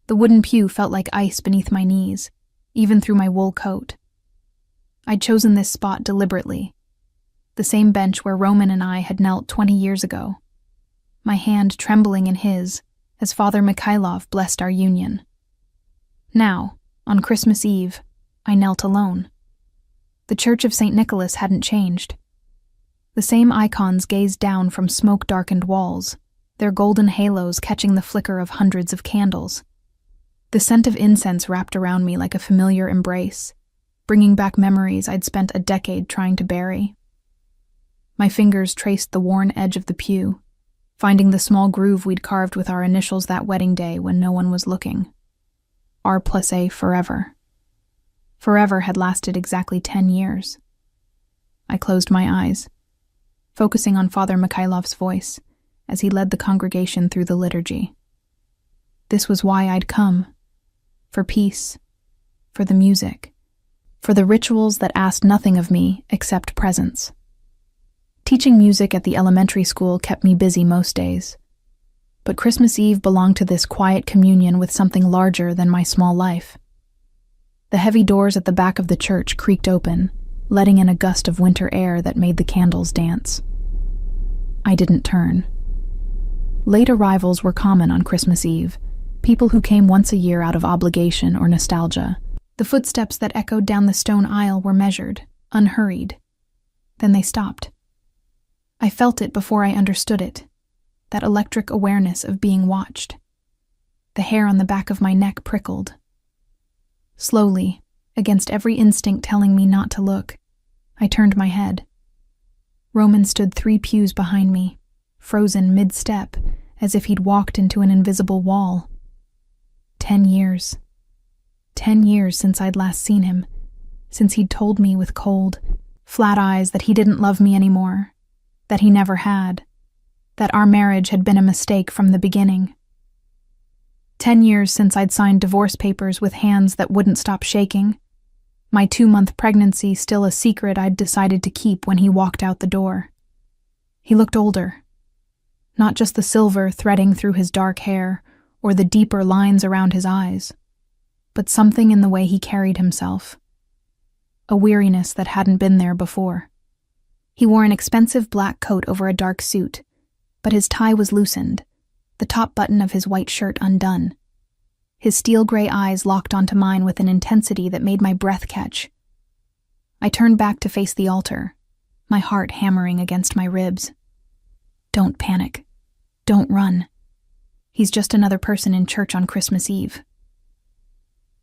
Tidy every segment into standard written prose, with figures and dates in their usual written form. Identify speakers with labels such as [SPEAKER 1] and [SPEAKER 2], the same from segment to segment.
[SPEAKER 1] The wooden pew felt like ice beneath my knees, even through my wool coat. I'd chosen this spot deliberately, the same bench where Roman and I had knelt 20 years ago, my hand trembling in his as Father Mikhailov blessed our union. Now, on Christmas Eve, I knelt alone. The Church of St. Nicholas hadn't changed. The same icons gazed down from smoke-darkened walls, their golden halos catching the flicker of hundreds of candles. The scent of incense wrapped around me like a familiar embrace, bringing back memories I'd spent a decade trying to bury. My fingers traced the worn edge of the pew, finding the small groove we'd carved with our initials that wedding day when no one was looking. R+A forever. Forever had lasted exactly 10 years. I closed my eyes, focusing on Father Mikhailov's voice as he led the congregation through the liturgy. This was why I'd come. For peace, for the music, for the rituals that asked nothing of me except presence. Teaching music at the elementary school kept me busy most days, but Christmas Eve belonged to this quiet communion with something larger than my small life. The heavy doors at the back of the church creaked open, letting in a gust of winter air that made the candles dance. I didn't turn. Late arrivals were common on Christmas Eve, people who came once a year out of obligation or nostalgia. The footsteps that echoed down the stone aisle were measured, unhurried. Then they stopped. I felt it before I understood it, that electric awareness of being watched. The hair on the back of my neck prickled. Slowly, against every instinct telling me not to look, I turned my head. Roman stood 3 pews behind me, frozen mid-step, as if he'd walked into an invisible wall. 10 years. 10 years since I'd last seen him, since he'd told me with cold, flat eyes that he didn't love me anymore, that he never had, that our marriage had been a mistake from the beginning. 10 years since I'd signed divorce papers with hands that wouldn't stop shaking, my 2-month pregnancy still a secret I'd decided to keep when he walked out the door. He looked older. Not just the silver threading through his dark hair or the deeper lines around his eyes, but something in the way he carried himself. A weariness that hadn't been there before. He wore an expensive black coat over a dark suit, but his tie was loosened, the top button of his white shirt undone. His steel-gray eyes locked onto mine with an intensity that made my breath catch. I turned back to face the altar, my heart hammering against my ribs. Don't panic. Don't run. He's just another person in church on Christmas Eve.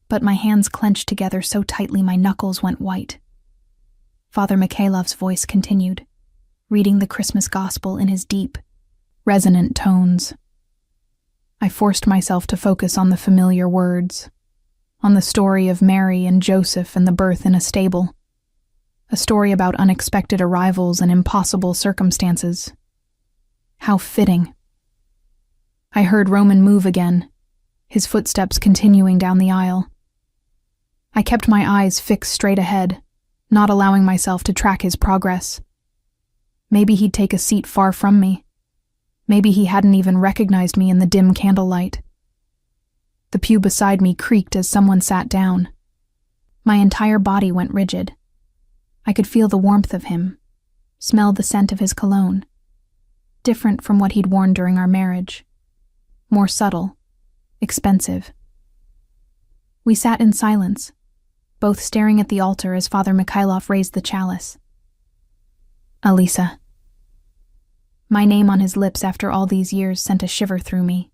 [SPEAKER 1] But my hands clenched together so tightly my knuckles went white. Father Mikhailov's voice continued, reading the Christmas gospel in his deep, resonant tones. I forced myself to focus on the familiar words, on the story of Mary and Joseph and the birth in a stable, a story about unexpected arrivals and impossible circumstances. How fitting. I heard Roman move again, his footsteps continuing down the aisle. I kept my eyes fixed straight ahead, not allowing myself to track his progress. Maybe he'd take a seat far from me. Maybe he hadn't even recognized me in the dim candlelight. The pew beside me creaked as someone sat down. My entire body went rigid. I could feel the warmth of him, smell the scent of his cologne. Different from what he'd worn during our marriage. More subtle, expensive. We sat in silence, both staring at the altar as Father Mikhailov raised the chalice. Alisa. My name on his lips after all these years sent a shiver through me.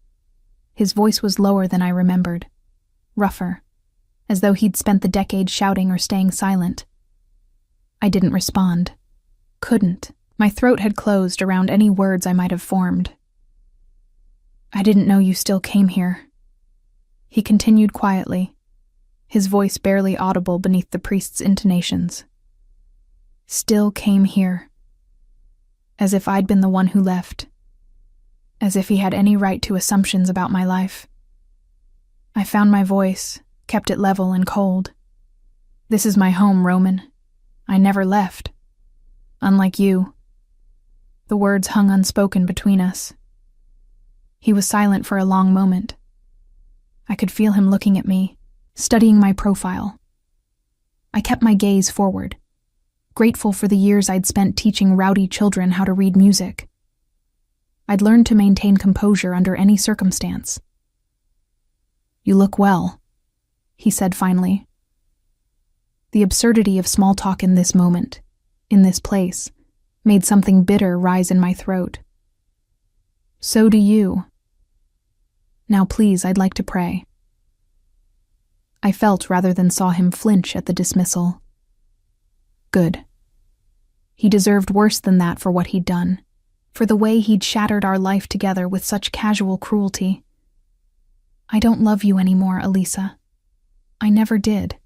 [SPEAKER 1] His voice was lower than I remembered, rougher, as though he'd spent the decade shouting or staying silent. I didn't respond. Couldn't. My throat had closed around any words I might have formed. I didn't know you still came here. He continued quietly, his voice barely audible beneath the priest's intonations. Still came here. As if I'd been the one who left. As if he had any right to assumptions about my life. I found my voice, kept it level and cold. This is my home, Roman. I never left. Unlike you. The words hung unspoken between us. He was silent for a long moment. I could feel him looking at me, studying my profile. I kept my gaze forward, grateful for the years I'd spent teaching rowdy children how to read music. I'd learned to maintain composure under any circumstance. "You look well," he said finally. The absurdity of small talk in this moment, in this place, made something bitter rise in my throat. "So do you. Now please, I'd like to pray." I felt rather than saw him flinch at the dismissal. Good. He deserved worse than that for what he'd done, for the way he'd shattered our life together with such casual cruelty. "I don't love you anymore, Elisa. I never did.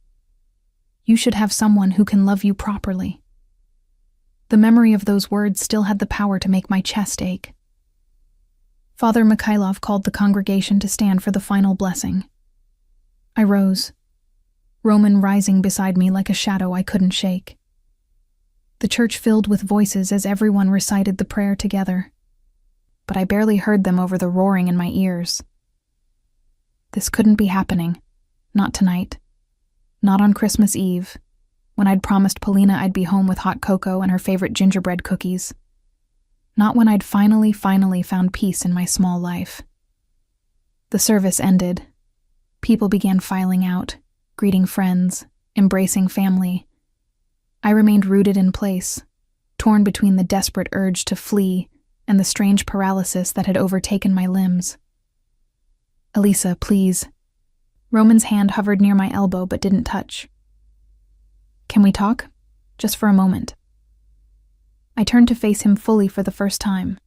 [SPEAKER 1] You should have someone who can love you properly." The memory of those words still had the power to make my chest ache. Father Mikhailov called the congregation to stand for the final blessing. I rose, Roman rising beside me like a shadow I couldn't shake. The church filled with voices as everyone recited the prayer together, but I barely heard them over the roaring in my ears. This couldn't be happening. Not tonight. Not on Christmas Eve, when I'd promised Polina I'd be home with hot cocoa and her favorite gingerbread cookies. Not when I'd finally found peace in my small life. The service ended. People began filing out, greeting friends, embracing family. I remained rooted in place, torn between the desperate urge to flee and the strange paralysis that had overtaken my limbs. "Elisa, please." Roman's hand hovered near my elbow but didn't touch. "Can we talk? Just for a moment." I turned to face him fully for the first time.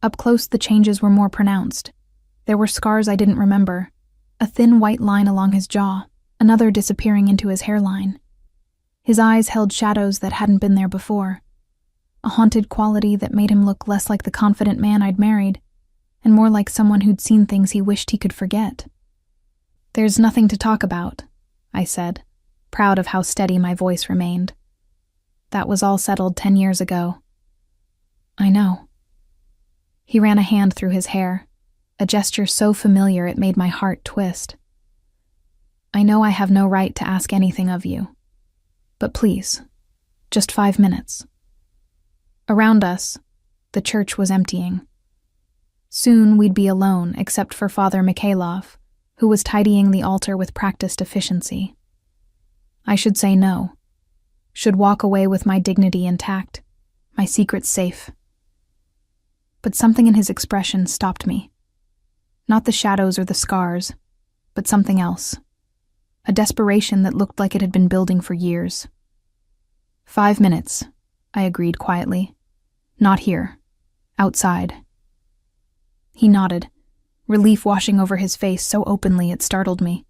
[SPEAKER 1] Up close, the changes were more pronounced. There were scars I didn't remember, a thin white line along his jaw, another disappearing into his hairline. His eyes held shadows that hadn't been there before, a haunted quality that made him look less like the confident man I'd married, and more like someone who'd seen things he wished he could forget. "There's nothing to talk about," I said, proud of how steady my voice remained. "That was all settled 10 years ago." "I know." He ran a hand through his hair, a gesture so familiar it made my heart twist. "I know I have no right to ask anything of you, but please, just 5 minutes." Around us, the church was emptying. Soon we'd be alone except for Father Mikhailov, who was tidying the altar with practiced efficiency. I should say no. Should walk away with my dignity intact, my secrets safe. But something in his expression stopped me. Not the shadows or the scars, but something else. A desperation that looked like it had been building for years. 5 minutes, I agreed quietly. Not here. Outside. He nodded, relief washing over his face so openly it startled me.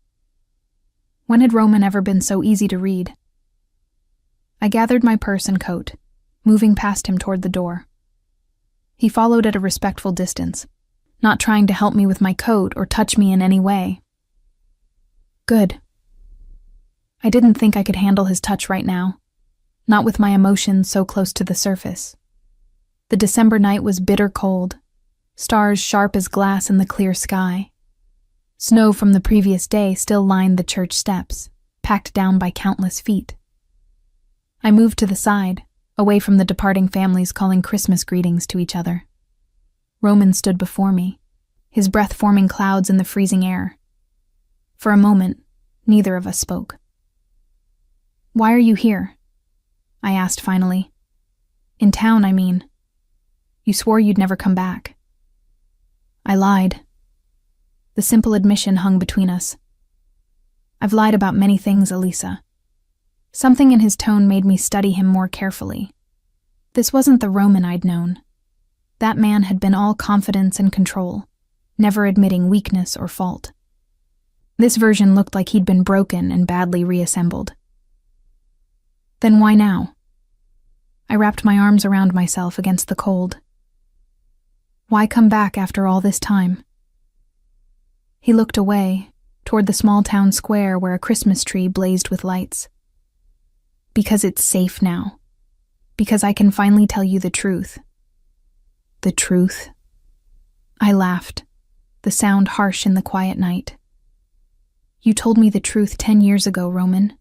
[SPEAKER 1] When had Roman ever been so easy to read? I gathered my purse and coat, moving past him toward the door. He followed at a respectful distance, not trying to help me with my coat or touch me in any way. Good. I didn't think I could handle his touch right now, not with my emotions so close to the surface. The December night was bitter cold, stars sharp as glass in the clear sky. Snow from the previous day still lined the church steps, packed down by countless feet. I moved to the side, away from the departing families calling Christmas greetings to each other. Roman stood before me, his breath forming clouds in the freezing air. For a moment, neither of us spoke. "Why are you here?" I asked finally. "In town, I mean. You swore you'd never come back." I lied. The simple admission hung between us. "I've lied about many things, Elisa." Something in his tone made me study him more carefully. This wasn't the Roman I'd known. That man had been all confidence and control, never admitting weakness or fault. This version looked like he'd been broken and badly reassembled. Then why now? I wrapped my arms around myself against the cold. Why come back after all this time? He looked away, toward the small town square where a Christmas tree blazed with lights. Because it's safe now. Because I can finally tell you the truth. The truth? I laughed, the sound harsh in the quiet night. You told me the truth 10 years ago, Roman.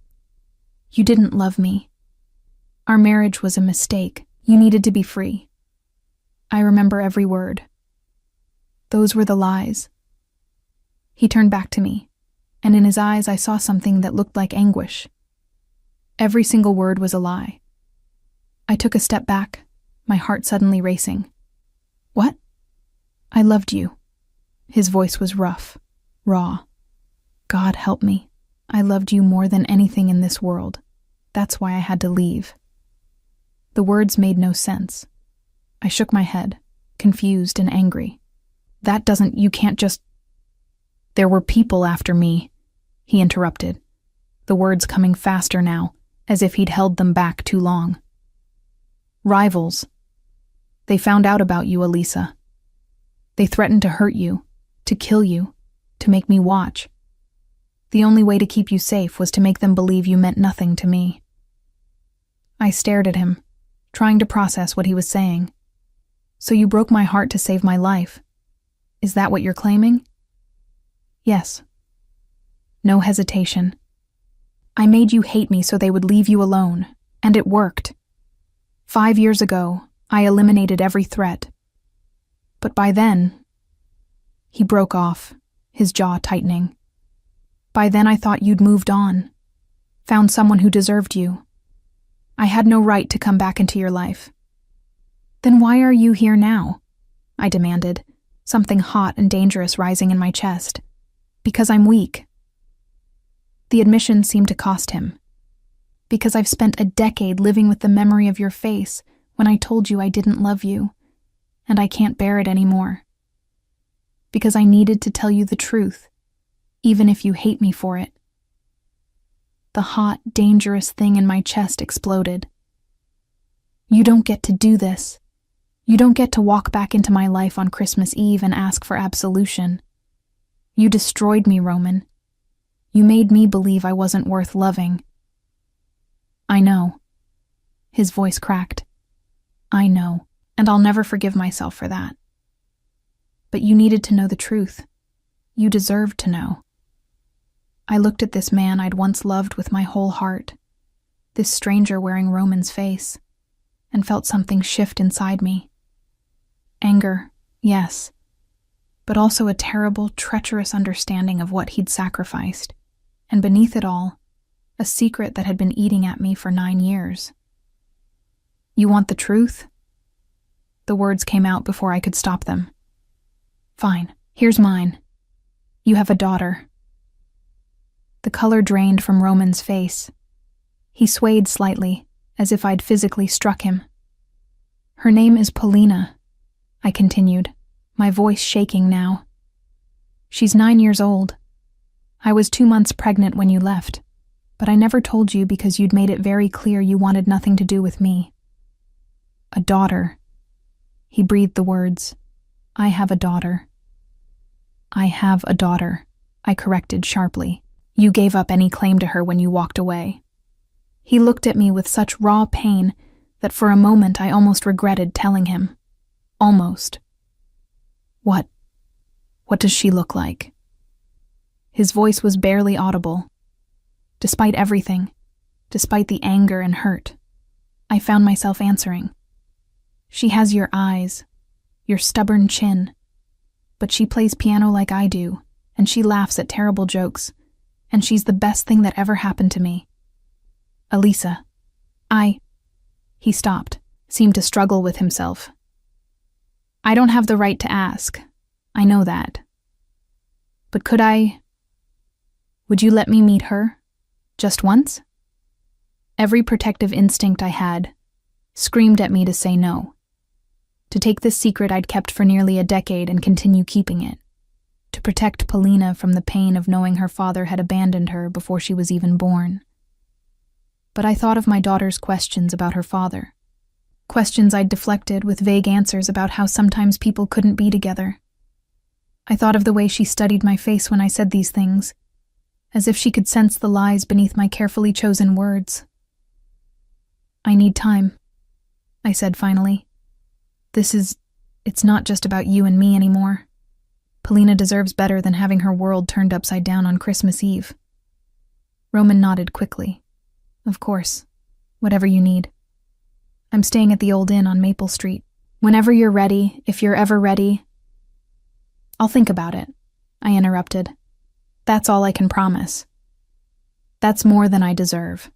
[SPEAKER 1] You didn't love me. Our marriage was a mistake. You needed to be free. I remember every word. Those were the lies. He turned back to me, and in his eyes I saw something that looked like anguish. Every single word was a lie. I took a step back, my heart suddenly racing. What? I loved you. His voice was rough, raw. God help me. I loved you more than anything in this world. That's why I had to leave. The words made no sense. I shook my head, confused and angry. You can't just... There were people after me, he interrupted, the words coming faster now, as if he'd held them back too long. Rivals. They found out about you, Elisa. They threatened to hurt you, to kill you, to make me watch. The only way to keep you safe was to make them believe you meant nothing to me. I stared at him, trying to process what he was saying. So you broke my heart to save my life. Is that what you're claiming? Yes. No hesitation. I made you hate me so they would leave you alone, and it worked. 5 years ago, I eliminated every threat. But by then... He broke off, his jaw tightening. By then I thought you'd moved on, found someone who deserved you. I had no right to come back into your life. Then why are you here now? I demanded, something hot and dangerous rising in my chest. Because I'm weak. The admission seemed to cost him. Because I've spent a decade living with the memory of your face when I told you I didn't love you, and I can't bear it anymore. Because I needed to tell you the truth, even if you hate me for it. The hot, dangerous thing in my chest exploded. You don't get to do this. You don't get to walk back into my life on Christmas Eve and ask for absolution. You destroyed me, Roman. You made me believe I wasn't worth loving. I know. His voice cracked. I know, and I'll never forgive myself for that. But you needed to know the truth. You deserved to know. I looked at this man I'd once loved with my whole heart, this stranger wearing Roman's face, and felt something shift inside me. Anger, yes, but also a terrible, treacherous understanding of what he'd sacrificed, and beneath it all, a secret that had been eating at me for 9 years. You want the truth? The words came out before I could stop them. Fine, here's mine. You have a daughter. The color drained from Roman's face. He swayed slightly, as if I'd physically struck him. Her name is Polina, I continued, my voice shaking now. She's 9 years old. I was 2 months pregnant when you left, but I never told you because you'd made it very clear you wanted nothing to do with me. A daughter. He breathed the words. I have a daughter. I have a daughter, I corrected sharply. You gave up any claim to her when you walked away. He looked at me with such raw pain that for a moment I almost regretted telling him. Almost. What does she look like? His voice was barely audible. Despite everything, despite the anger and hurt, I found myself answering. She has your eyes, your stubborn chin, but she plays piano like I do, and she laughs at terrible jokes, and she's the best thing that ever happened to me. Elisa, He stopped, seemed to struggle with himself. I don't have the right to ask. I know that. But would you let me meet her? Just once? Every protective instinct I had screamed at me to say no. To take this secret I'd kept for nearly a decade and continue keeping it. To protect Polina from the pain of knowing her father had abandoned her before she was even born. But I thought of my daughter's questions about her father. Questions I'd deflected with vague answers about how sometimes people couldn't be together. I thought of the way she studied my face when I said these things, as if she could sense the lies beneath my carefully chosen words. I need time, I said finally. It's not just about you and me anymore. Polina deserves better than having her world turned upside down on Christmas Eve. Roman nodded quickly. Of course. Whatever you need. I'm staying at the old inn on Maple Street. Whenever you're ready, if you're ever ready. I'll think about it, I interrupted. That's all I can promise. That's more than I deserve.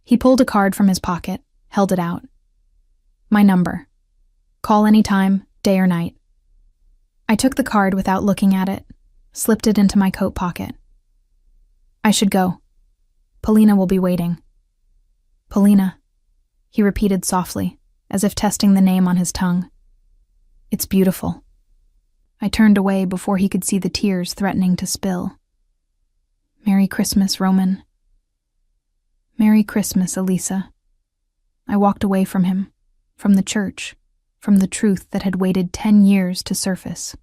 [SPEAKER 1] He pulled a card from his pocket, held it out. My number. Call anytime, day or night. I took the card without looking at it, slipped it into my coat pocket. I should go. Polina will be waiting. Polina, he repeated softly, as if testing the name on his tongue. It's beautiful. I turned away before he could see the tears threatening to spill. Merry Christmas, Roman. Merry Christmas, Elisa. I walked away from him, from the church, from the truth that had waited 10 years to surface.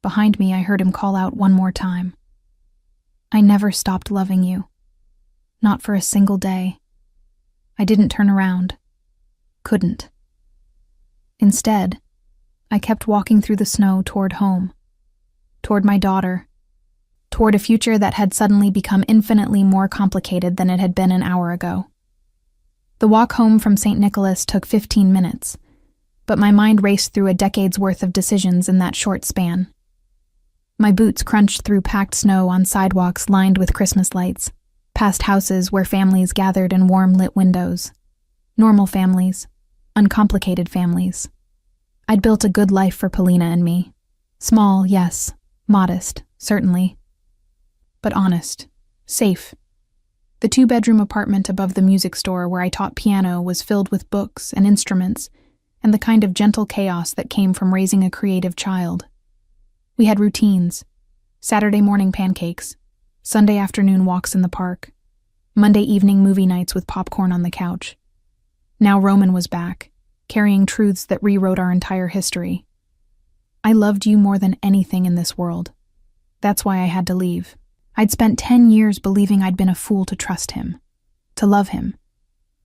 [SPEAKER 1] Behind me, I heard him call out one more time. I never stopped loving you. Not for a single day. I didn't turn around. Couldn't. Instead, I kept walking through the snow toward home, toward my daughter, toward a future that had suddenly become infinitely more complicated than it had been an hour ago. The walk home from St. Nicholas took 15 minutes, but my mind raced through a decade's worth of decisions in that short span. My boots crunched through packed snow on sidewalks lined with Christmas lights, past houses where families gathered in warm-lit windows. Normal families, uncomplicated families. I'd built a good life for Polina and me. Small, yes. Modest, certainly. But honest. Safe. The 2-bedroom apartment above the music store where I taught piano was filled with books and instruments and the kind of gentle chaos that came from raising a creative child. We had routines. Saturday morning pancakes, Sunday afternoon walks in the park, Monday evening movie nights with popcorn on the couch. Now Roman was back, carrying truths that rewrote our entire history. I loved you more than anything in this world. That's why I had to leave. I'd spent 10 years believing I'd been a fool to trust him, to love him,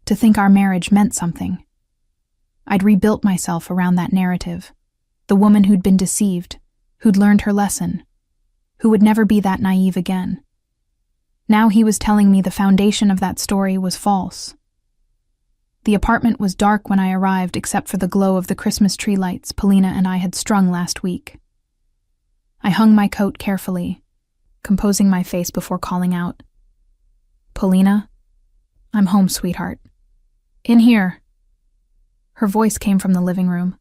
[SPEAKER 1] to think our marriage meant something. I'd rebuilt myself around that narrative, the woman who'd been deceived, who'd learned her lesson, who would never be that naive again. Now he was telling me the foundation of that story was false. The apartment was dark when I arrived except for the glow of the Christmas tree lights Polina and I had strung last week. I hung my coat carefully, composing my face before calling out. Polina, I'm home, sweetheart. In here. Her voice came from the living room.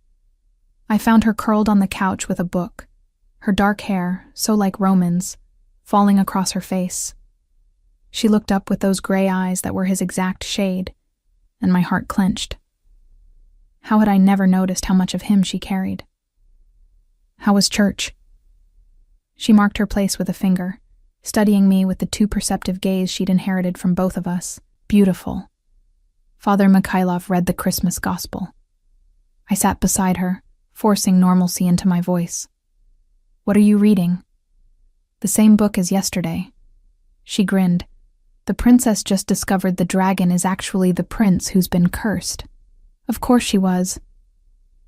[SPEAKER 1] I found her curled on the couch with a book, her dark hair, so like Roman's, falling across her face. She looked up with those gray eyes that were his exact shade, and my heart clenched. How had I never noticed how much of him she carried? How was church? She marked her place with a finger, studying me with the too perceptive gaze she'd inherited from both of us. Beautiful. Father Mikhailov read the Christmas gospel. I sat beside her, forcing normalcy into my voice. What are you reading? The same book as yesterday. She grinned. The princess just discovered the dragon is actually the prince who's been cursed. Of course she was.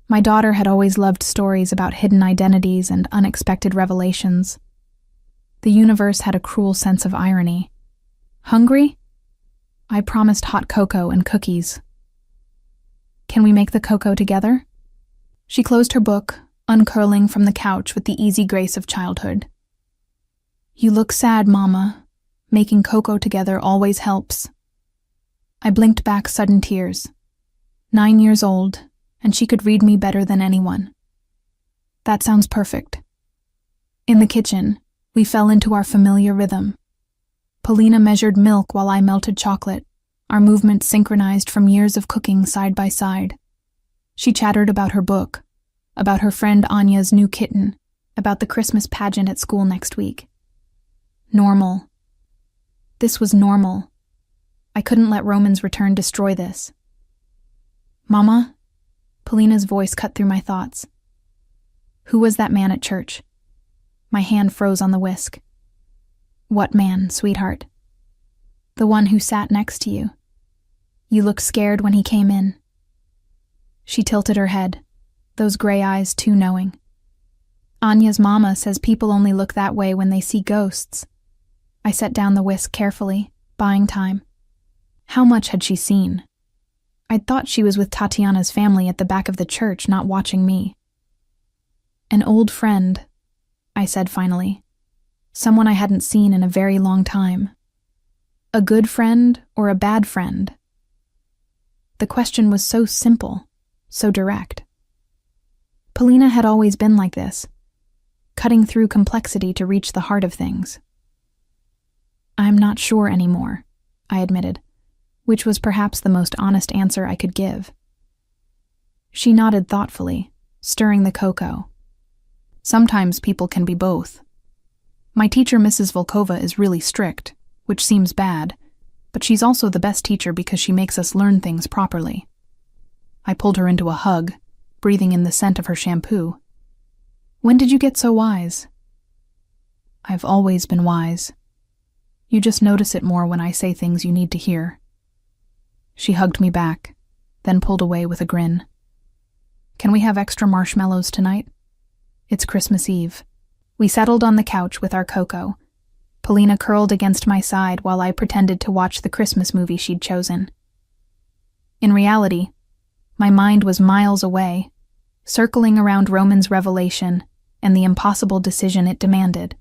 [SPEAKER 1] My daughter had always loved stories about hidden identities and unexpected revelations. The universe had a cruel sense of irony. Hungry? I promised hot cocoa and cookies. Can we make the cocoa together? She closed her book, uncurling from the couch with the easy grace of childhood. You look sad, Mama. Making cocoa together always helps. I blinked back sudden tears. 9 years old, and she could read me better than anyone. That sounds perfect. In the kitchen, we fell into our familiar rhythm. Polina measured milk while I melted chocolate, our movements synchronized from years of cooking side by side. She chattered about her book, about her friend Anya's new kitten, about the Christmas pageant at school next week. Normal. This was normal. I couldn't let Roman's return destroy this. Mama? Polina's voice cut through my thoughts. Who was that man at church? My hand froze on the whisk. What man, sweetheart? The one who sat next to you. You looked scared when he came in. She tilted her head, those gray eyes too knowing. Anya's mama says people only look that way when they see ghosts. I set down the whisk carefully, buying time. How much had she seen? I'd thought she was with Tatiana's family at the back of the church, not watching me. An old friend, I said finally. Someone I hadn't seen in a very long time. A good friend or a bad friend? The question was so simple, so direct. Polina had always been like this, cutting through complexity to reach the heart of things. I'm not sure anymore, I admitted, which was perhaps the most honest answer I could give. She nodded thoughtfully, stirring the cocoa. Sometimes people can be both. My teacher, Mrs. Volkova, is really strict, which seems bad, but she's also the best teacher because she makes us learn things properly. I pulled her into a hug, breathing in the scent of her shampoo. When did you get so wise? I've always been wise. You just notice it more when I say things you need to hear. She hugged me back, then pulled away with a grin. Can we have extra marshmallows tonight? It's Christmas Eve. We settled on the couch with our cocoa. Polina curled against my side while I pretended to watch the Christmas movie she'd chosen. In reality, my mind was miles away, circling around Roman's revelation and the impossible decision it demanded.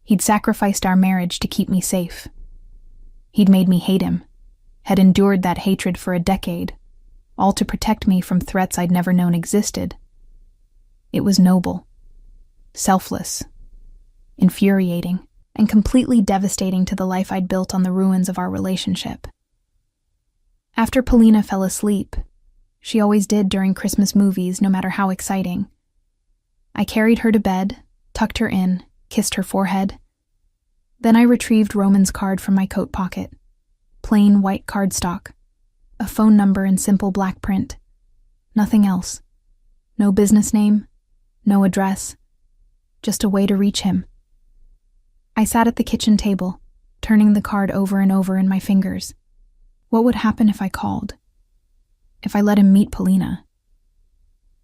[SPEAKER 1] He'd sacrificed our marriage to keep me safe. He'd made me hate him, had endured that hatred for a decade, all to protect me from threats I'd never known existed. It was noble, selfless, infuriating, and completely devastating to the life I'd built on the ruins of our relationship. After Polina fell asleep, she always did during Christmas movies, no matter how exciting, I carried her to bed, tucked her in, kissed her forehead. Then I retrieved Roman's card from my coat pocket. Plain white cardstock, a phone number in simple black print. Nothing else. No business name, no address, just a way to reach him. I sat at the kitchen table, turning the card over and over in my fingers. What would happen if I called? If I let him meet Polina?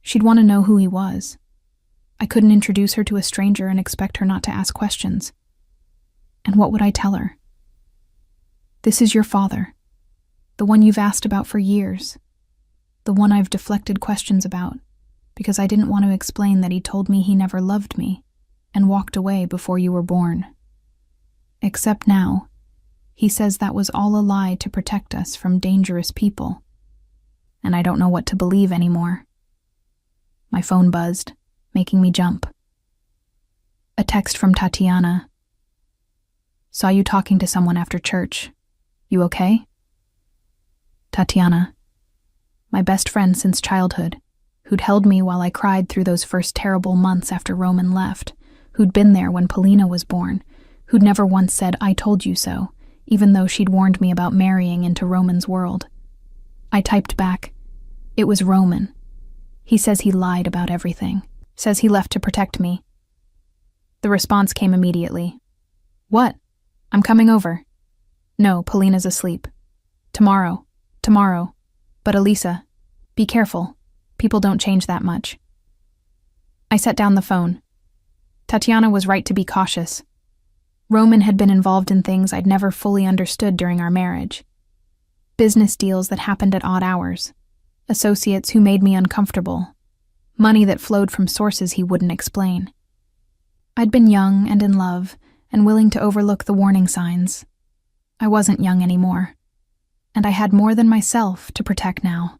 [SPEAKER 1] She'd want to know who he was. I couldn't introduce her to a stranger and expect her not to ask questions. And what would I tell her? This is your father, the one you've asked about for years, the one I've deflected questions about, because I didn't want to explain that he told me he never loved me and walked away before you were born. Except now, he says that was all a lie to protect us from dangerous people. And I don't know what to believe anymore. My phone buzzed, making me jump. A text from Tatiana. Saw you talking to someone after church. You okay? Tatiana, my best friend since childhood, who'd held me while I cried through those first terrible months after Roman left, who'd been there when Polina was born, who'd never once said, "I told you so," even though she'd warned me about marrying into Roman's world. I typed back, "It was Roman. He says he lied about everything. Says he left to protect me." The response came immediately. "What? I'm coming over." "No, Polina's asleep. Tomorrow. But Elisa, be careful. People don't change that much." I set down the phone. Tatiana was right to be cautious. Roman had been involved in things I'd never fully understood during our marriage. Business deals that happened at odd hours. Associates who made me uncomfortable. Money that flowed from sources he wouldn't explain. I'd been young and in love, and willing to overlook the warning signs. I wasn't young anymore, and I had more than myself to protect now.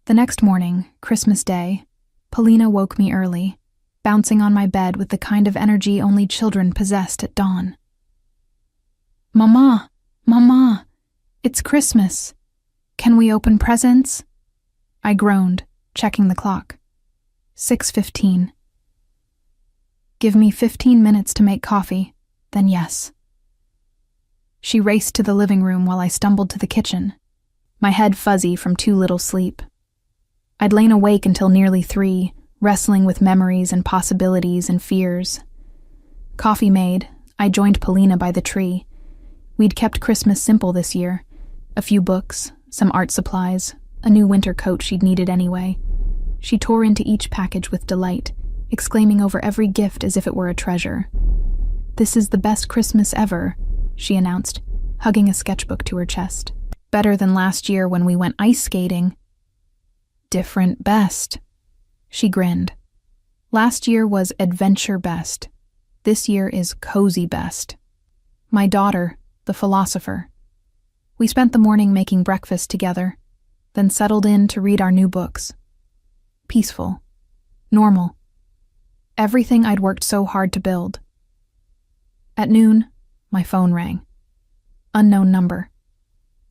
[SPEAKER 1] The next morning, Christmas Day, Polina woke me early, bouncing on my bed with the kind of energy only children possessed at dawn. Mama, it's Christmas. Can we open presents?" I groaned, checking the clock. 6:15. "Give me 15 minutes to make coffee, then yes." She raced to the living room while I stumbled to the kitchen, my head fuzzy from too little sleep. I'd lain awake until nearly 3, wrestling with memories and possibilities and fears. Coffee made, I joined Polina by the tree. We'd kept Christmas simple this year. A few books, some art supplies, a new winter coat she'd needed anyway. She tore into each package with delight, exclaiming over every gift as if it were a treasure. "This is the best Christmas ever," she announced, hugging a sketchbook to her chest. "Better than last year when we went ice skating." "Different best," she grinned. "Last year was adventure best. This year is cozy best." My daughter, the philosopher. We spent the morning making breakfast together, then settled in to read our new books. Peaceful. Normal. Everything I'd worked so hard to build. At noon, my phone rang. Unknown number.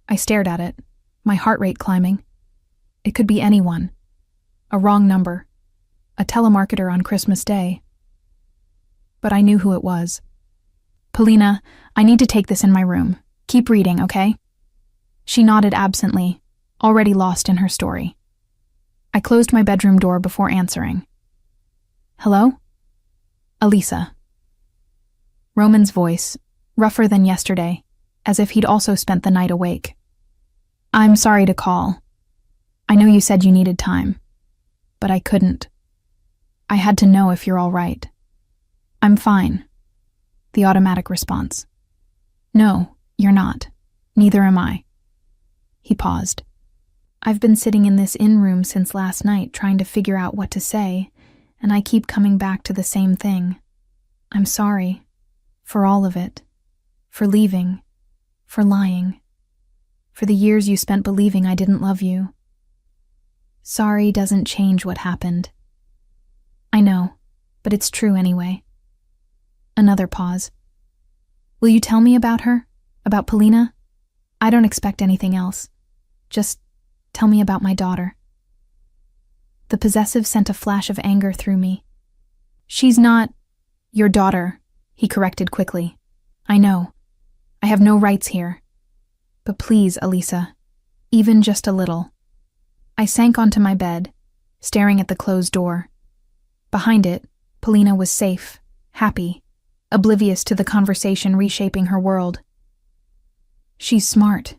[SPEAKER 1] I stared at it, my heart rate climbing. It could be anyone. A wrong number. A telemarketer on Christmas Day. But I knew who it was. "Polina, I need to take this in my room. Keep reading, okay?" She nodded absently, already lost in her story. I closed my bedroom door before answering. "Hello?" "Elisa." Roman's voice, rougher than yesterday, as if he'd also spent the night awake. "I'm sorry to call. I know you said you needed time, but I couldn't. I had to know if you're all right." "I'm fine." The automatic response. "No, you're not. Neither am I." He paused. "I've been sitting in this inn room since last night trying to figure out what to say, and I keep coming back to the same thing. I'm sorry. For all of it. For leaving. For lying. For the years you spent believing I didn't love you. Sorry doesn't change what happened. I know, but it's true anyway." Another pause. "Will you tell me about her? About Polina? I don't expect anything else. Just tell me about my daughter." The possessive sent a flash of anger through me. "She's not your daughter," he corrected quickly. "I know. I have no rights here. But please, Elisa, even just a little." I sank onto my bed, staring at the closed door. Behind it, Polina was safe, happy, oblivious to the conversation reshaping her world. "She's smart,"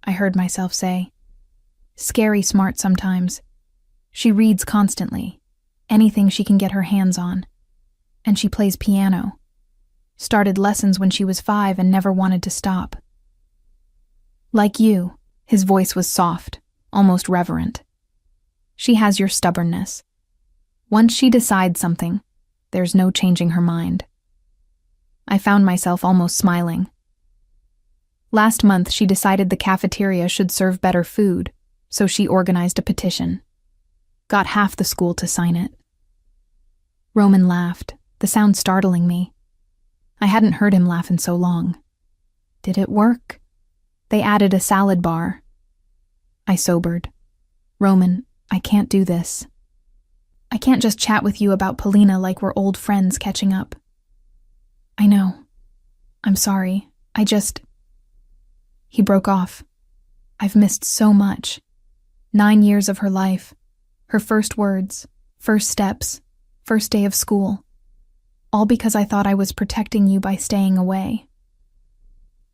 [SPEAKER 1] I heard myself say. "Scary smart sometimes. She reads constantly, anything she can get her hands on. And she plays piano. Started lessons when she was 5 and never wanted to stop." "Like you," his voice was soft, almost reverent. "She has your stubbornness. Once she decides something, there's no changing her mind." I found myself almost smiling. Last month, she decided the cafeteria should serve better food, so she organized a petition. Got half the school to sign it. Roman laughed, the sound startling me. I hadn't heard him laugh in so long. Did it work? They added a salad bar. I sobered. "Roman, I can't do this. I can't just chat with you about Polina like we're old friends catching up." "I know. I'm sorry. He broke off. "I've missed so much. 9 years of her life. Her first words, first steps, first day of school. All because I thought I was protecting you by staying away."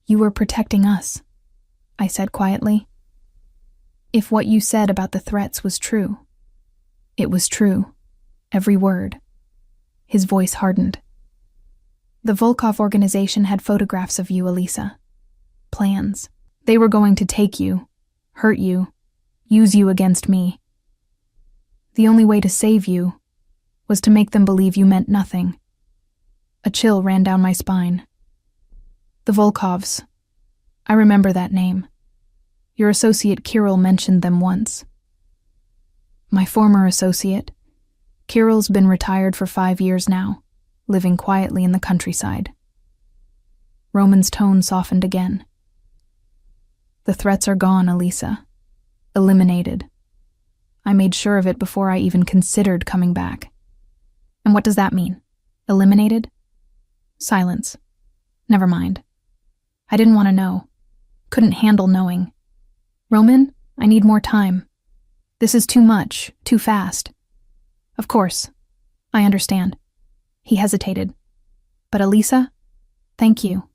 [SPEAKER 1] "You were protecting us," I said quietly. "If what you said about the threats was true." It was true. Every word. His voice hardened. "The Volkov organization had photographs of you, Elisa. Plans. They were going to take you, hurt you, use you against me. The only way to save you was to make them believe you meant nothing." A chill ran down my spine. "The Volkovs. I remember that name. Your associate Kirill mentioned them once." "My former associate. Kirill's been retired for 5 years now, living quietly in the countryside." Roman's tone softened again. "The threats are gone, Elisa. Eliminated. I made sure of it before I even considered coming back." "And what does that mean? Eliminated?" Silence. Never mind. I didn't want to know. Couldn't handle knowing. "Roman, I need more time. This is too much, too fast." "Of course. I understand." He hesitated. "But Elisa, thank you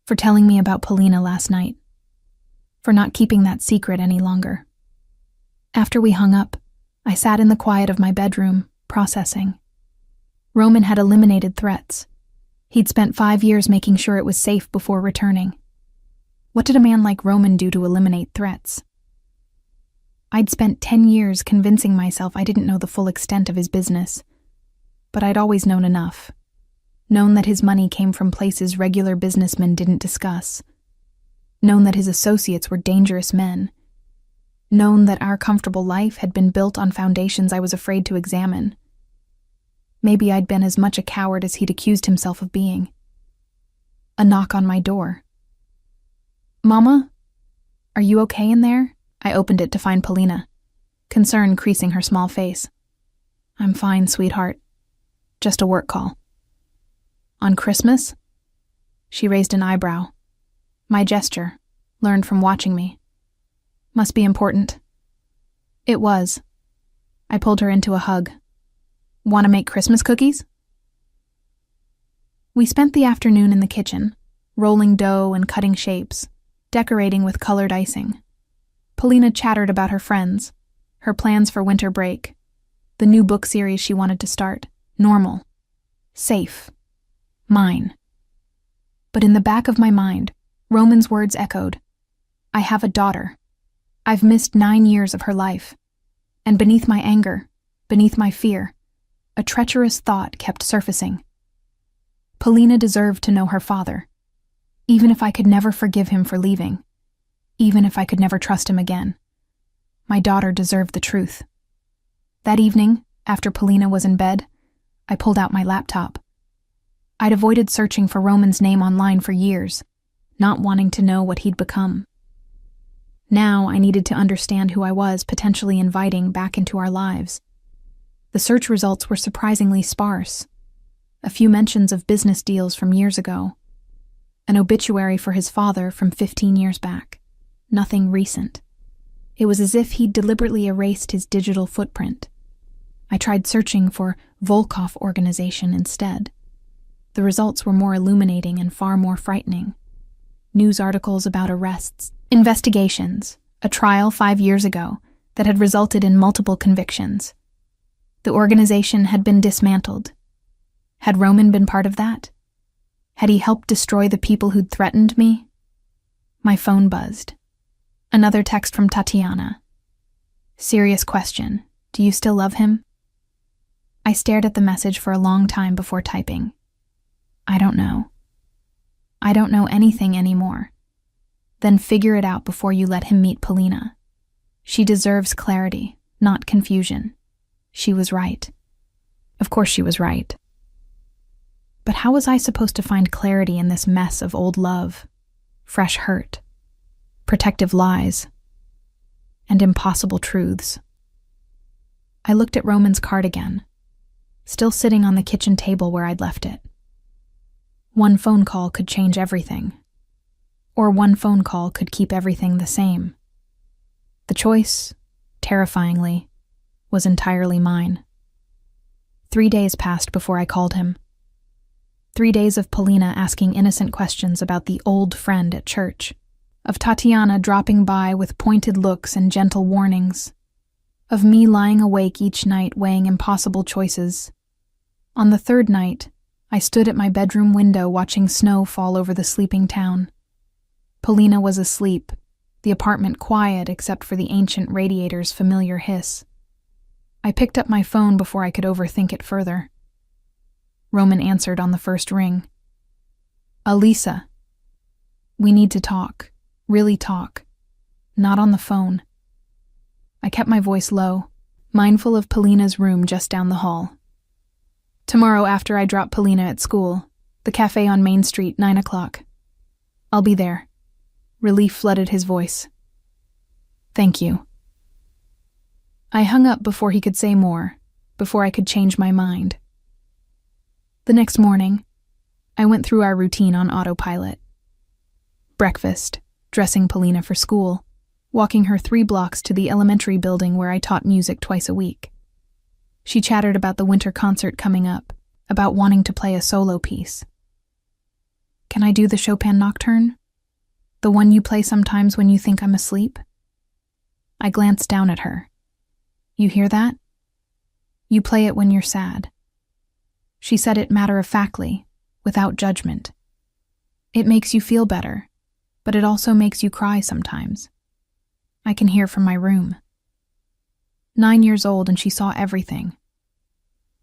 [SPEAKER 1] for telling me about Polina last night. For not keeping that secret any longer." After we hung up, I sat in the quiet of my bedroom, processing. Roman had eliminated threats. He'd spent 5 years making sure it was safe before returning. What did a man like Roman do to eliminate threats? I'd spent 10 years convincing myself I didn't know the full extent of his business. But I'd always known enough. Known that his money came from places regular businessmen didn't discuss. Known that his associates were dangerous men. Known that our comfortable life had been built on foundations I was afraid to examine. Maybe I'd been as much a coward as he'd accused himself of being. A knock on my door. "Mama? Are you okay in there?" I opened it to find Polina, concern creasing her small face. "I'm fine, sweetheart. Just a work call." "On Christmas?" She raised an eyebrow. My gesture, learned from watching me. "Must be important." It was. I pulled her into a hug. "Want to make Christmas cookies?" We spent the afternoon in the kitchen, rolling dough and cutting shapes, decorating with colored icing. Polina chattered about her friends, her plans for winter break, the new book series she wanted to start. Normal. Safe. Mine. But in the back of my mind, Roman's words echoed. I have a daughter. I've missed 9 years of her life. And beneath my anger, beneath my fear, a treacherous thought kept surfacing. Polina deserved to know her father, even if I could never forgive him for leaving, even if I could never trust him again. My daughter deserved the truth. That evening, after Polina was in bed, I pulled out my laptop. I'd avoided searching for Roman's name online for years, not wanting to know what he'd become. Now I needed to understand who I was potentially inviting back into our lives. The search results were surprisingly sparse. A few mentions of business deals from years ago. An obituary for his father from 15 years back. Nothing recent. It was as if he'd deliberately erased his digital footprint. I tried searching for Volkov Organization instead. The results were more illuminating and far more frightening. News articles about arrests, investigations, a trial 5 years ago that had resulted in multiple convictions. The organization had been dismantled. Had Roman been part of that? Had he helped destroy the people who'd threatened me? My phone buzzed. Another text from Tatiana. "Serious question. Do you still love him?" I stared at the message for a long time before typing. I don't know. I don't know anything anymore. Then figure it out before you let him meet Polina. She deserves clarity, not confusion. She was right. Of course she was right. But how was I supposed to find clarity in this mess of old love, fresh hurt, protective lies, and impossible truths? I looked at Roman's card again, still sitting on the kitchen table where I'd left it. One phone call could change everything. Or one phone call could keep everything the same. The choice, terrifyingly, was entirely mine. 3 days passed before I called him. 3 days of Polina asking innocent questions about the old friend at church, of Tatiana dropping by with pointed looks and gentle warnings, of me lying awake each night weighing impossible choices. On the third night, I stood at my bedroom window watching snow fall over the sleeping town. Polina was asleep, the apartment quiet except for the ancient radiator's familiar hiss. I picked up my phone before I could overthink it further. Roman answered on the first ring. "Alisa, we need to talk, really talk, not on the phone." I kept my voice low, mindful of Polina's room just down the hall. "Tomorrow after I drop Polina at school, the cafe on Main Street, 9 o'clock. I'll be there." Relief flooded his voice. "Thank you." I hung up before he could say more, before I could change my mind. The next morning, I went through our routine on autopilot. Breakfast, dressing Polina for school, walking her 3 blocks to the elementary building where I taught music twice a week. She chattered about the winter concert coming up, about wanting to play a solo piece. "Can I do the Chopin Nocturne? The one you play sometimes when you think I'm asleep?" I glanced down at her. "You hear that? You play it when you're sad." She said it matter-of-factly, without judgment. It makes you feel better, but it also makes you cry sometimes. I can hear from my room. 9 years old and she saw everything.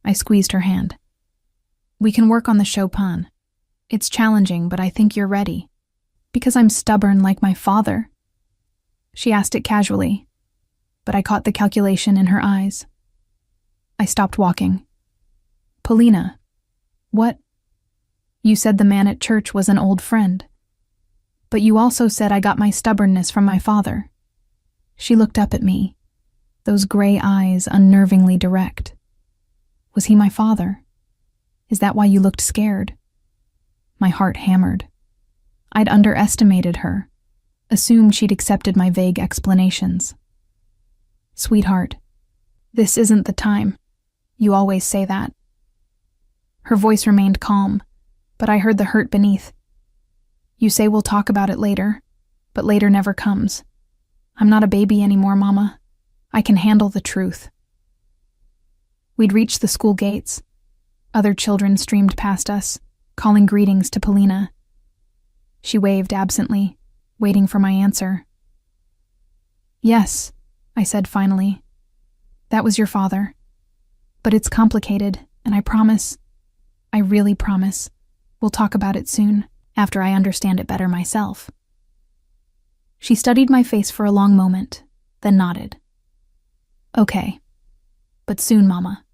[SPEAKER 1] I squeezed her hand. We can work on the Chopin. It's challenging, but I think you're ready. Because I'm stubborn like my father. She asked it casually, but I caught the calculation in her eyes. I stopped walking. Polina, what? You said the man at church was an old friend. But you also said I got my stubbornness from my father. She looked up at me, those gray eyes unnervingly direct. Was he my father? Is that why you looked scared? My heart hammered. I'd underestimated her, assumed she'd accepted my vague explanations. Sweetheart, this isn't the time. You always say that. Her voice remained calm, but I heard the hurt beneath. You say we'll talk about it later, but later never comes. I'm not a baby anymore, Mama. I can handle the truth. We'd reached the school gates. Other children streamed past us, calling greetings to Polina. She waved absently, waiting for my answer. Yes, I said finally. That was your father. But it's complicated, and I really promise, we'll talk about it soon, after I understand it better myself. She studied my face for a long moment, then nodded. Okay. But soon, Mama.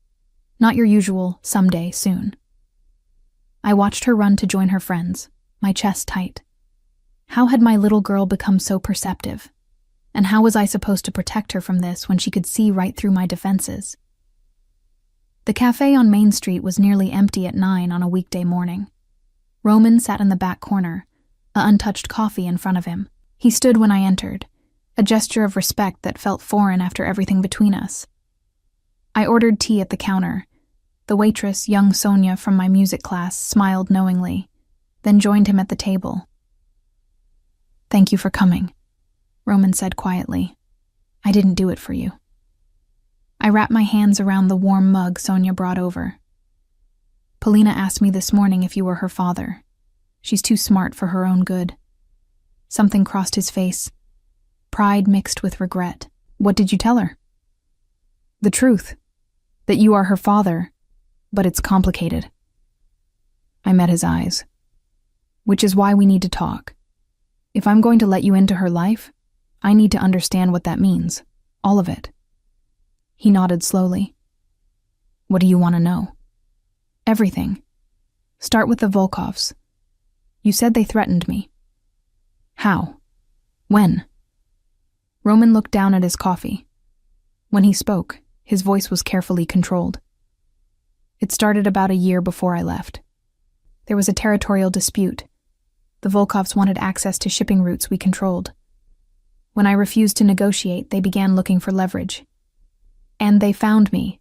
[SPEAKER 1] Not your usual someday soon. I watched her run to join her friends, my chest tight. How had my little girl become so perceptive? And how was I supposed to protect her from this when she could see right through my defenses? The cafe on Main Street was nearly empty at 9 on a weekday morning. Roman sat in the back corner, a untouched coffee in front of him. He stood when I entered, a gesture of respect that felt foreign after everything between us. I ordered tea at the counter. The waitress, young Sonia from my music class, smiled knowingly, then joined him at the table. Thank you for coming, Roman said quietly. I didn't do it for you. I wrapped my hands around the warm mug Sonia brought over. Polina asked me this morning if you were her father. She's too smart for her own good. Something crossed his face. Pride mixed with regret. What did you tell her? The truth. That you are her father, but it's complicated. I met his eyes. Which is why we need to talk. If I'm going to let you into her life, I need to understand what that means. All of it. He nodded slowly. What do you want to know? Everything. Start with the Volkovs. You said they threatened me. How? When? Roman looked down at his coffee. When he spoke, his voice was carefully controlled. It started about a year before I left. There was a territorial dispute. The Volkovs wanted access to shipping routes we controlled. When I refused to negotiate, they began looking for leverage. And they found me.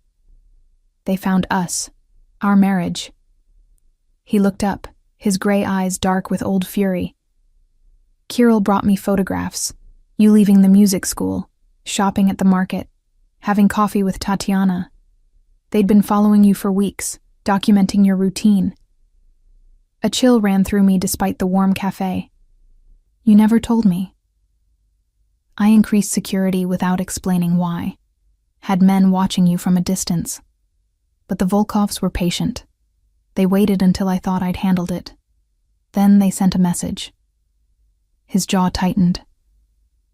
[SPEAKER 1] They found us. Our marriage. He looked up, his gray eyes dark with old fury. Kirill brought me photographs. You leaving the music school, shopping at the market, having coffee with Tatiana. They'd been following you for weeks, documenting your routine. A chill ran through me despite the warm cafe. You never told me. I increased security without explaining why. Had men watching you from a distance. But the Volkovs were patient. They waited until I thought I'd handled it. Then they sent a message. His jaw tightened.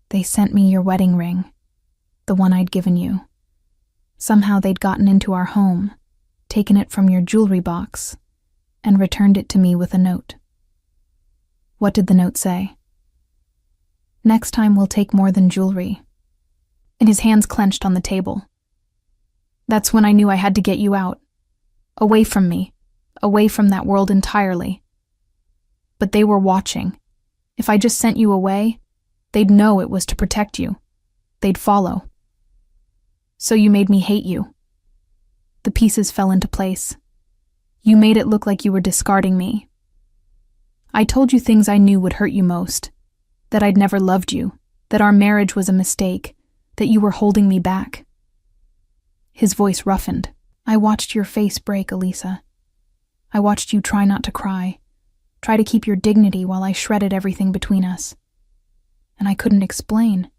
[SPEAKER 1] They sent me your wedding ring, the one I'd given you. Somehow they'd gotten into our home, taken it from your jewelry box, and returned it to me with a note. What did the note say? Next time we'll take more than jewelry. And his hands clenched on the table. That's when I knew I had to get you out. Away from me. Away from that world entirely. But they were watching. If I just sent you away, they'd know it was to protect you. They'd follow. So you made me hate you. The pieces fell into place. You made it look like you were discarding me. I told you things I knew would hurt you most. That I'd never loved you. That our marriage was a mistake. That you were holding me back. His voice roughened. I watched your face break, Elisa. I watched you try not to cry, try to keep your dignity while I shredded everything between us. And I couldn't explain,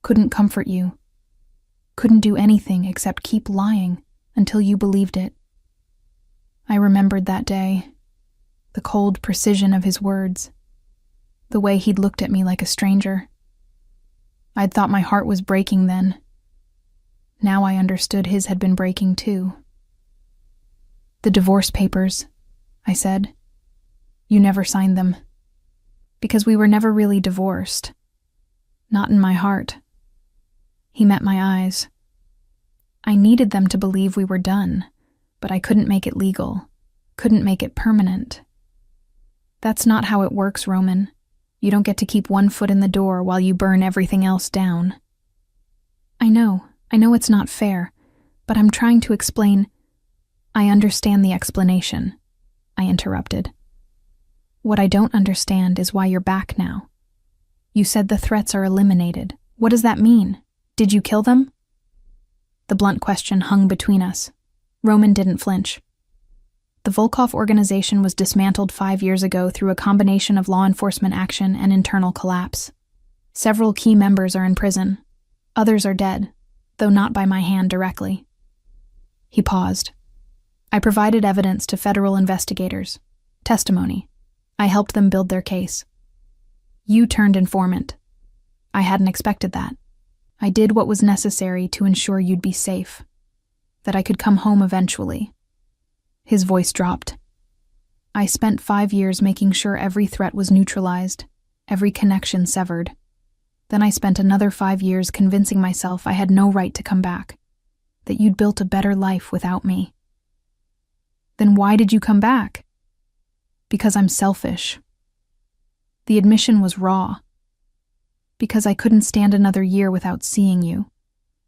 [SPEAKER 1] couldn't comfort you, couldn't do anything except keep lying until you believed it. I remembered that day, the cold precision of his words, the way he'd looked at me like a stranger. I'd thought my heart was breaking then. Now I understood his had been breaking too. "The divorce papers," I said. "You never signed them. Because we were never really divorced. Not in my heart." He met my eyes. "I needed them to believe we were done, but I couldn't make it legal, couldn't make it permanent." "That's not how it works, Roman. You don't get to keep one foot in the door while you burn everything else down." I know it's not fair, but I'm trying to explain." "I understand the explanation," I interrupted. "What I don't understand is why you're back now. You said the threats are eliminated. What does that mean? Did you kill them?" The blunt question hung between us. Roman didn't flinch. "The Volkov organization was dismantled 5 years ago through a combination of law enforcement action and internal collapse. Several key members are in prison. Others are dead, though not by my hand directly." He paused. "I provided evidence to federal investigators. Testimony. I helped them build their case. You turned informant. I hadn't expected that. I did what was necessary to ensure you'd be safe, that I could come home eventually." His voice dropped. "I spent 5 years making sure every threat was neutralized, every connection severed. Then I spent another 5 years convincing myself I had no right to come back, that you'd built a better life without me." "Then why did you come back?" "Because I'm selfish." The admission was raw. "Because I couldn't stand another year without seeing you,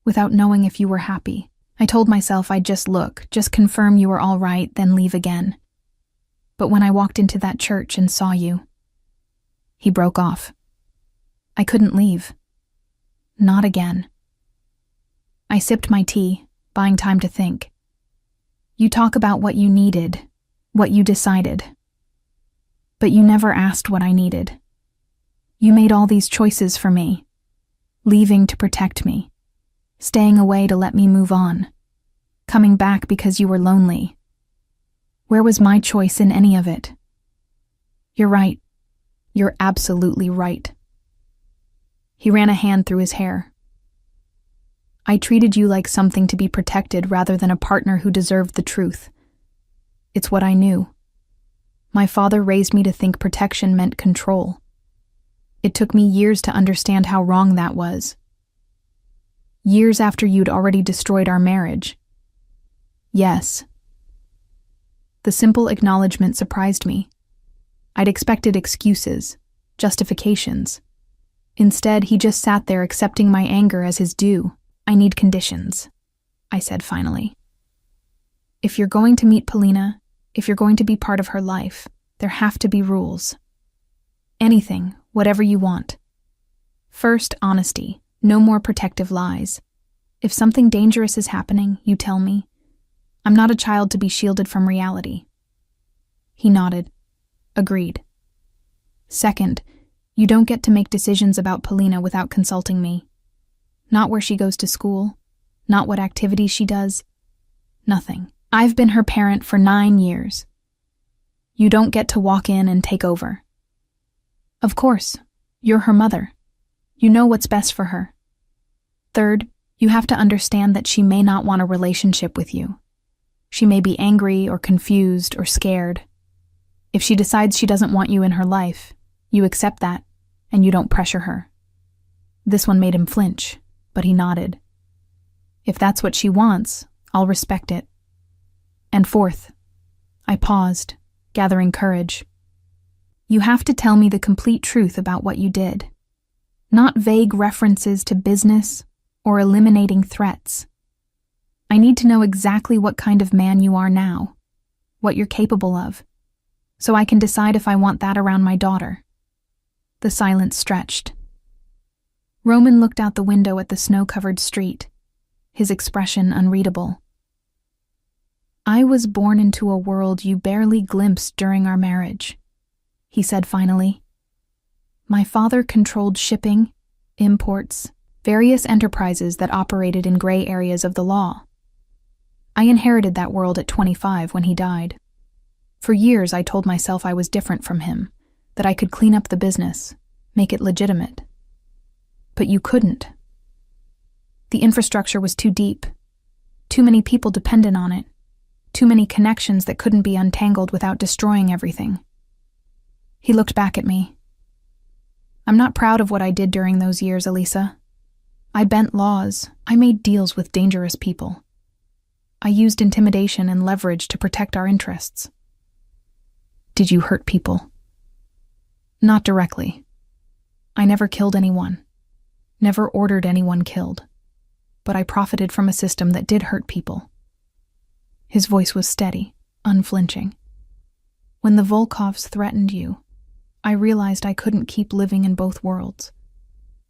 [SPEAKER 1] without knowing if you were happy. I told myself I'd just look, just confirm you were all right, then leave again. But when I walked into that church and saw you..." He broke off. "I couldn't leave. Not again." I sipped my tea, buying time to think. "You talk about what you needed, what you decided. But you never asked what I needed. You made all these choices for me, leaving to protect me, staying away to let me move on, coming back because you were lonely. Where was my choice in any of it?" "You're right. You're absolutely right." He ran a hand through his hair. "I treated you like something to be protected rather than a partner who deserved the truth. It's what I knew. My father raised me to think protection meant control. It took me years to understand how wrong that was. Years after you'd already destroyed our marriage." "Yes." The simple acknowledgement surprised me. I'd expected excuses, justifications. Instead, he just sat there accepting my anger as his due. "I need conditions," I said finally. "If you're going to meet Polina, if you're going to be part of her life, there have to be rules. Anything, whatever you want. First, honesty. No more protective lies. If something dangerous is happening, you tell me. I'm not a child to be shielded from reality." He nodded. "Agreed." "Second, you don't get to make decisions about Polina without consulting me. Not where she goes to school, not what activities she does. Nothing. I've been her parent for 9 years. You don't get to walk in and take over. Of course, you're her mother. You know what's best for her. Third, you have to understand that she may not want a relationship with you. She may be angry or confused or scared. If she decides she doesn't want you in her life, you accept that, and you don't pressure her." This one made him flinch, but he nodded. "If that's what she wants, I'll respect it. And fourth," I paused, gathering courage, "you have to tell me the complete truth about what you did. Not vague references to business or eliminating threats. I need to know exactly what kind of man you are now, what you're capable of, so I can decide if I want that around my daughter." The silence stretched. Roman looked out the window at the snow-covered street, his expression unreadable. I was born into a world you barely glimpsed during our marriage, he said finally. My father controlled shipping, imports, various enterprises that operated in gray areas of the law. I inherited that world at 25 when he died. For years I told myself I was different from him, that I could clean up the business, make it legitimate. But you couldn't. The infrastructure was too deep, too many people dependent on it, too many connections that couldn't be untangled without destroying everything. He looked back at me. I'm not proud of what I did during those years, Elisa. I bent laws. I made deals with dangerous people. I used intimidation and leverage to protect our interests. Did you hurt people? Not directly. I never killed anyone. Never ordered anyone killed. But I profited from a system that did hurt people. His voice was steady, unflinching. When the Volkovs threatened you, I realized I couldn't keep living in both worlds.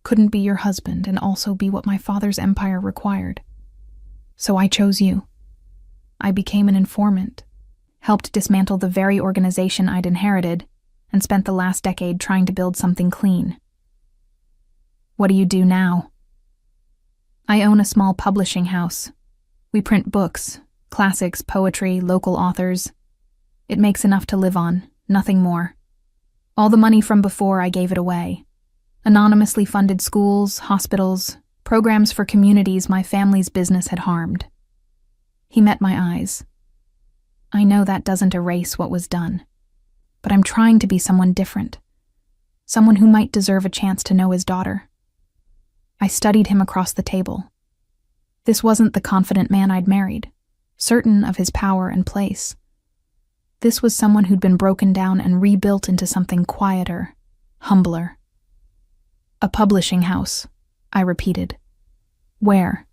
[SPEAKER 1] Couldn't be your husband and also be what my father's empire required. So I chose you. I became an informant, helped dismantle the very organization I'd inherited, and spent the last decade trying to build something clean. What do you do now? I own a small publishing house. We print books, classics, poetry, local authors. It makes enough to live on, nothing more. All the money from before, I gave it away. Anonymously funded schools, hospitals, programs for communities my family's business had harmed. He met my eyes. I know that doesn't erase what was done, but I'm trying to be someone different, someone who might deserve a chance to know his daughter. I studied him across the table. This wasn't the confident man I'd married, certain of his power and place. This was someone who'd been broken down and rebuilt into something quieter, humbler. A publishing house, I repeated. Where?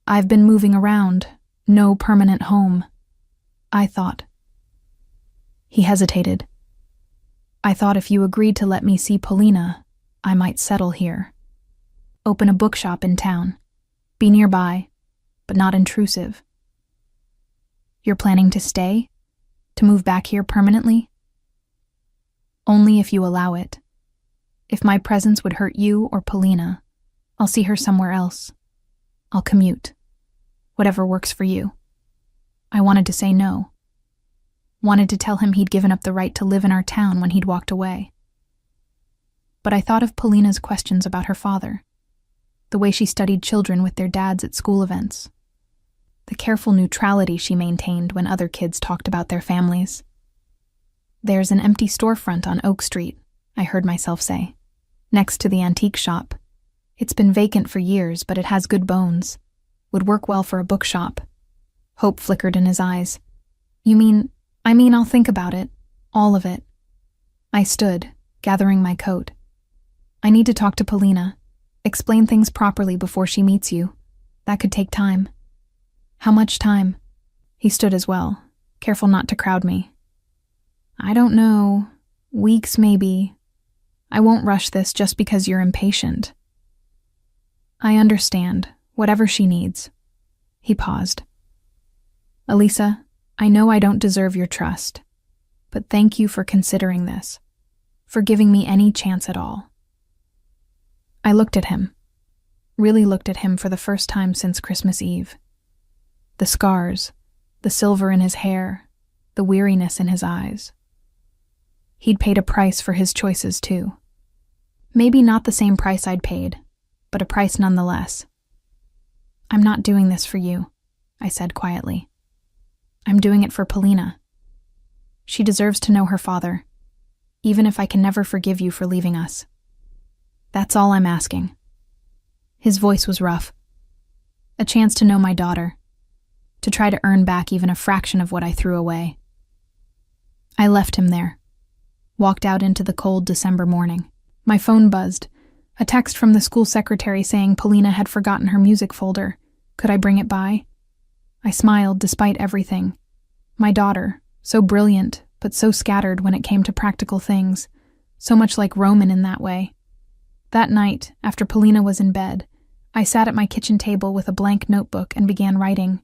[SPEAKER 1] I've been moving around, no permanent home. I thought. He hesitated. I thought if you agreed to let me see Polina, I might settle here. Open a bookshop in town. Be nearby, but not intrusive. You're planning to stay? To move back here permanently? Only if you allow it. If my presence would hurt you or Polina, I'll see her somewhere else. I'll commute. Whatever works for you. I wanted to say no. Wanted to tell him he'd given up the right to live in our town when he'd walked away. But I thought of Polina's questions about her father, the way she studied children with their dads at school events, the careful neutrality she maintained when other kids talked about their families. There's an empty storefront on Oak Street, I heard myself say, next to the antique shop. It's been vacant for years, but it has good bones. Would work well for a bookshop. Hope flickered in his eyes. I mean I'll think about it. All of it. I stood, gathering my coat. I need to talk to Polina. Explain things properly before she meets you. That could take time. How much time? He stood as well, careful not to crowd me. I don't know. Weeks, maybe. I won't rush this just because you're impatient. I understand. Whatever she needs. He paused. Elisa, I know I don't deserve your trust, but thank you for considering this, for giving me any chance at all. I looked at him, really looked at him for the first time since Christmas Eve. The scars, the silver in his hair, the weariness in his eyes. He'd paid a price for his choices too. Maybe not the same price I'd paid, but a price nonetheless. I'm not doing this for you, I said quietly. I'm doing it for Polina. She deserves to know her father, even if I can never forgive you for leaving us. That's all I'm asking. His voice was rough. A chance to know my daughter, to try to earn back even a fraction of what I threw away. I left him there, walked out into the cold December morning. My phone buzzed, a text from the school secretary saying Polina had forgotten her music folder. Could I bring it by? I smiled despite everything. My daughter, so brilliant, but so scattered when it came to practical things, so much like Roman in that way. That night, after Polina was in bed, I sat at my kitchen table with a blank notebook and began writing.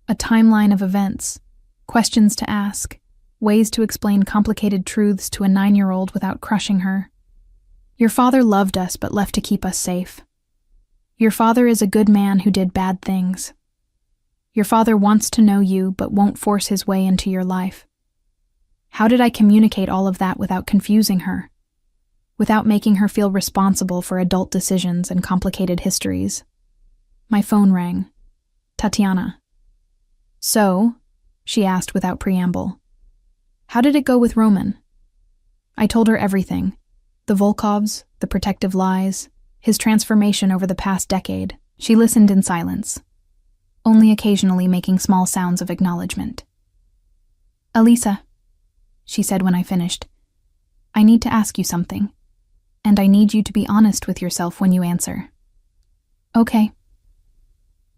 [SPEAKER 1] A timeline of events, questions to ask, ways to explain complicated truths to a 9-year-old without crushing her. Your father loved us but left to keep us safe. Your father is a good man who did bad things. Your father wants to know you but won't force his way into your life. How did I communicate all of that without confusing her? Without making her feel responsible for adult decisions and complicated histories? My phone rang. Tatiana. So, she asked without preamble, how did it go with Roman? I told her everything. The Volkovs, the protective lies, his transformation over the past decade. She listened in silence, only occasionally making small sounds of acknowledgement. Elisa, she said when I finished, I need to ask you something, and I need you to be honest with yourself when you answer. Okay.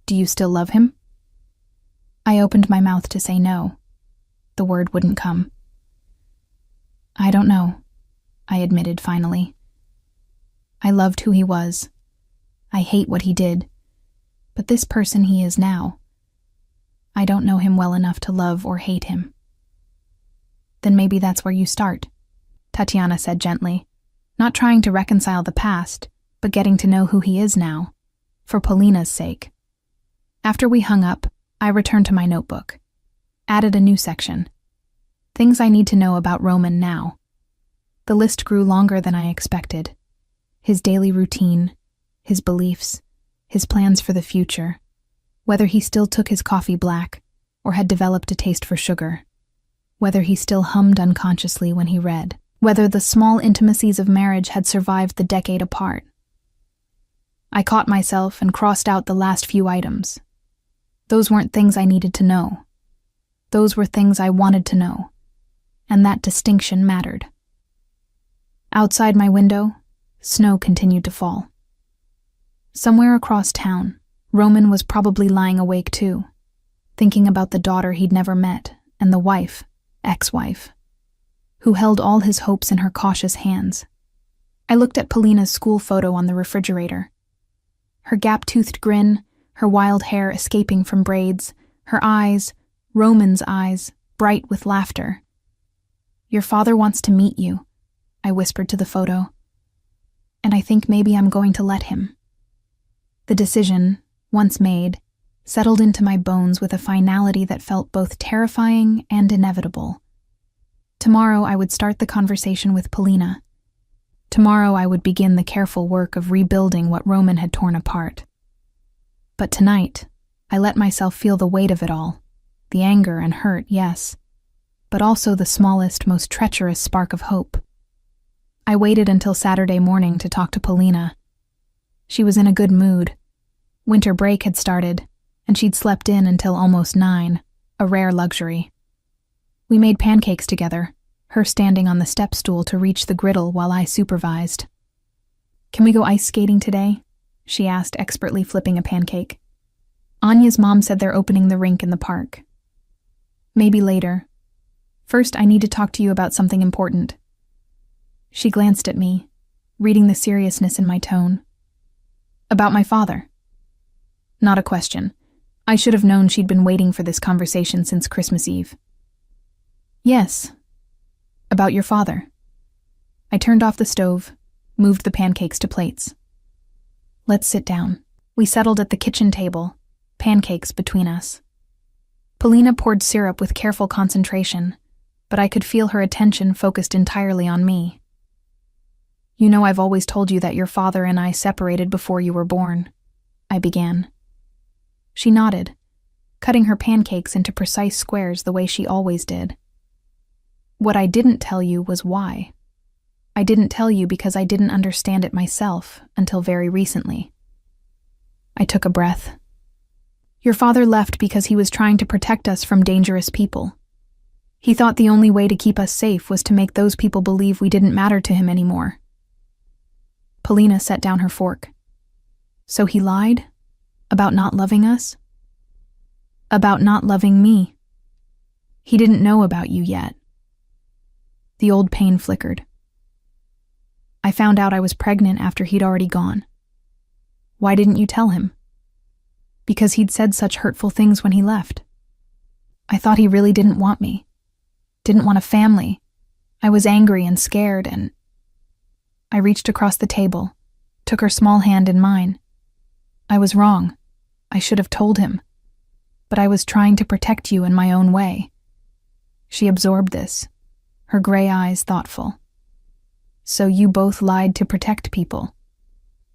[SPEAKER 1] Do you still love him? I opened my mouth to say no. The word wouldn't come. I don't know, I admitted finally. I loved who he was. I hate what he did. But this person he is now, I don't know him well enough to love or hate him. Then maybe that's where you start, Tatiana said gently, not trying to reconcile the past, but getting to know who he is now, for Polina's sake. After we hung up, I returned to my notebook, added a new section. Things I need to know about Roman now. The list grew longer than I expected. His daily routine, his beliefs, his plans for the future, whether he still took his coffee black or had developed a taste for sugar, whether he still hummed unconsciously when he read, whether the small intimacies of marriage had survived the decade apart. I caught myself and crossed out the last few items. Those weren't things I needed to know. Those were things I wanted to know, and that distinction mattered. Outside my window, snow continued to fall. Somewhere across town, Roman was probably lying awake too, thinking about the daughter he'd never met and the wife, ex-wife, who held all his hopes in her cautious hands. I looked at Polina's school photo on the refrigerator. Her gap-toothed grin, her wild hair escaping from braids, her eyes, Roman's eyes, bright with laughter. Your father wants to meet you, I whispered to the photo. And I think maybe I'm going to let him. The decision, once made, settled into my bones with a finality that felt both terrifying and inevitable. Tomorrow I would start the conversation with Polina. Tomorrow I would begin the careful work of rebuilding what Roman had torn apart. But tonight, I let myself feel the weight of it all. The anger and hurt, yes, but also the smallest, most treacherous spark of hope. I waited until Saturday morning to talk to Polina. She was in a good mood. Winter break had started, and she'd slept in until almost 9, a rare luxury. We made pancakes together, her standing on the step stool to reach the griddle while I supervised. Can we go ice skating today? She asked, expertly flipping a pancake. Anya's mom said they're opening the rink in the park. Maybe later. First, I need to talk to you about something important. She glanced at me, reading the seriousness in my tone. About my father. Not a question. I should have known she'd been waiting for this conversation since Christmas Eve. Yes. About your father. I turned off the stove, moved the pancakes to plates. Let's sit down. We settled at the kitchen table, pancakes between us. Polina poured syrup with careful concentration, but I could feel her attention focused entirely on me. You know I've always told you that your father and I separated before you were born, I began. She nodded, cutting her pancakes into precise squares the way she always did. What I didn't tell you was why. I didn't tell you because I didn't understand it myself until very recently. I took a breath. Your father left because he was trying to protect us from dangerous people. He thought the only way to keep us safe was to make those people believe we didn't matter to him anymore. Polina set down her fork. So he lied? About not loving us? About not loving me. He didn't know about you yet. The old pain flickered. I found out I was pregnant after he'd already gone. Why didn't you tell him? Because he'd said such hurtful things when he left, I thought he really didn't want me. Didn't want a family. I was angry and scared, and I reached across the table, took her small hand in mine. I was wrong. I should have told him. But I was trying to protect you in my own way. She absorbed this, her gray eyes thoughtful. So you both lied to protect people.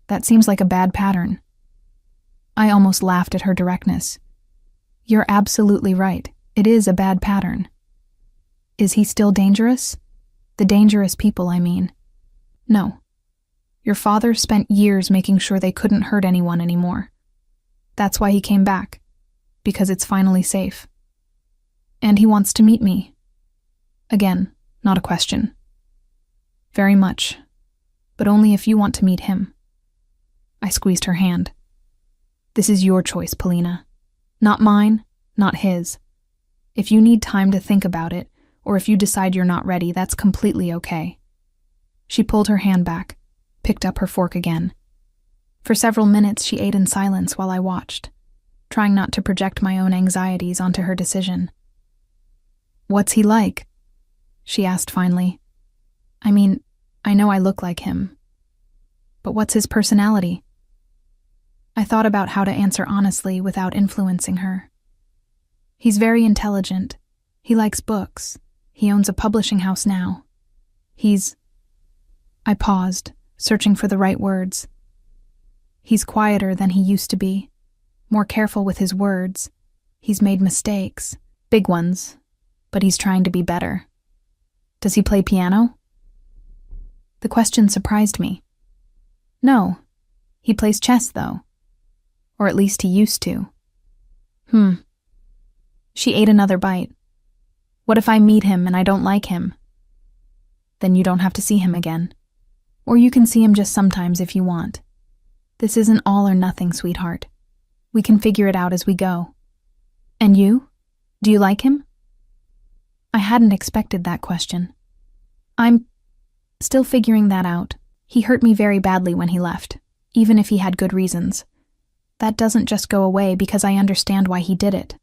[SPEAKER 1] That seems like a bad pattern. I almost laughed at her directness. You're absolutely right. It is a bad pattern. Is he still dangerous? The dangerous people, I mean. No. Your father spent years making sure they couldn't hurt anyone anymore. That's why he came back. Because it's finally safe. And he wants to meet me. Again, not a question. Very much. But only if you want to meet him. I squeezed her hand. This is your choice, Polina. Not mine, not his. If you need time to think about it, or if you decide you're not ready, that's completely okay. She pulled her hand back, picked up her fork again. For several minutes she ate in silence while I watched, trying not to project my own anxieties onto her decision. What's he like? She asked finally. I mean, I know I look like him. But what's his personality? I thought about how to answer honestly without influencing her. He's very intelligent. He likes books. He owns a publishing house now. I paused, searching for the right words. He's quieter than he used to be, more careful with his words. He's made mistakes, big ones, but he's trying to be better. Does he play piano? The question surprised me. No, he plays chess though. Or at least he used to. She ate another bite. What if I meet him and I don't like him? Then you don't have to see him again. Or you can see him just sometimes if you want. This isn't all or nothing, sweetheart. We can figure it out as we go. And you? Do you like him? I hadn't expected that question. I'm still figuring that out. He hurt me very badly when he left, even if he had good reasons. That doesn't just go away because I understand why he did it.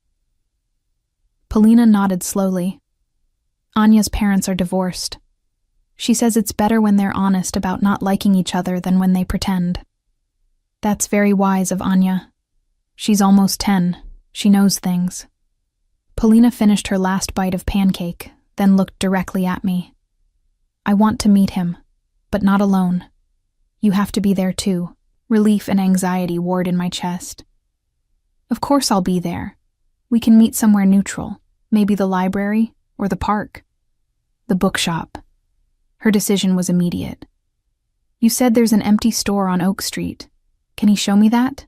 [SPEAKER 1] Polina nodded slowly. Anya's parents are divorced. She says it's better when they're honest about not liking each other than when they pretend. That's very wise of Anya. She's almost 10. She knows things. Polina finished her last bite of pancake, then looked directly at me. I want to meet him, but not alone. You have to be there too. Relief and anxiety warred in my chest. Of course I'll be there. We can meet somewhere neutral, maybe the library or the park. The bookshop. Her decision was immediate. You said there's an empty store on Oak Street. Can he show me that?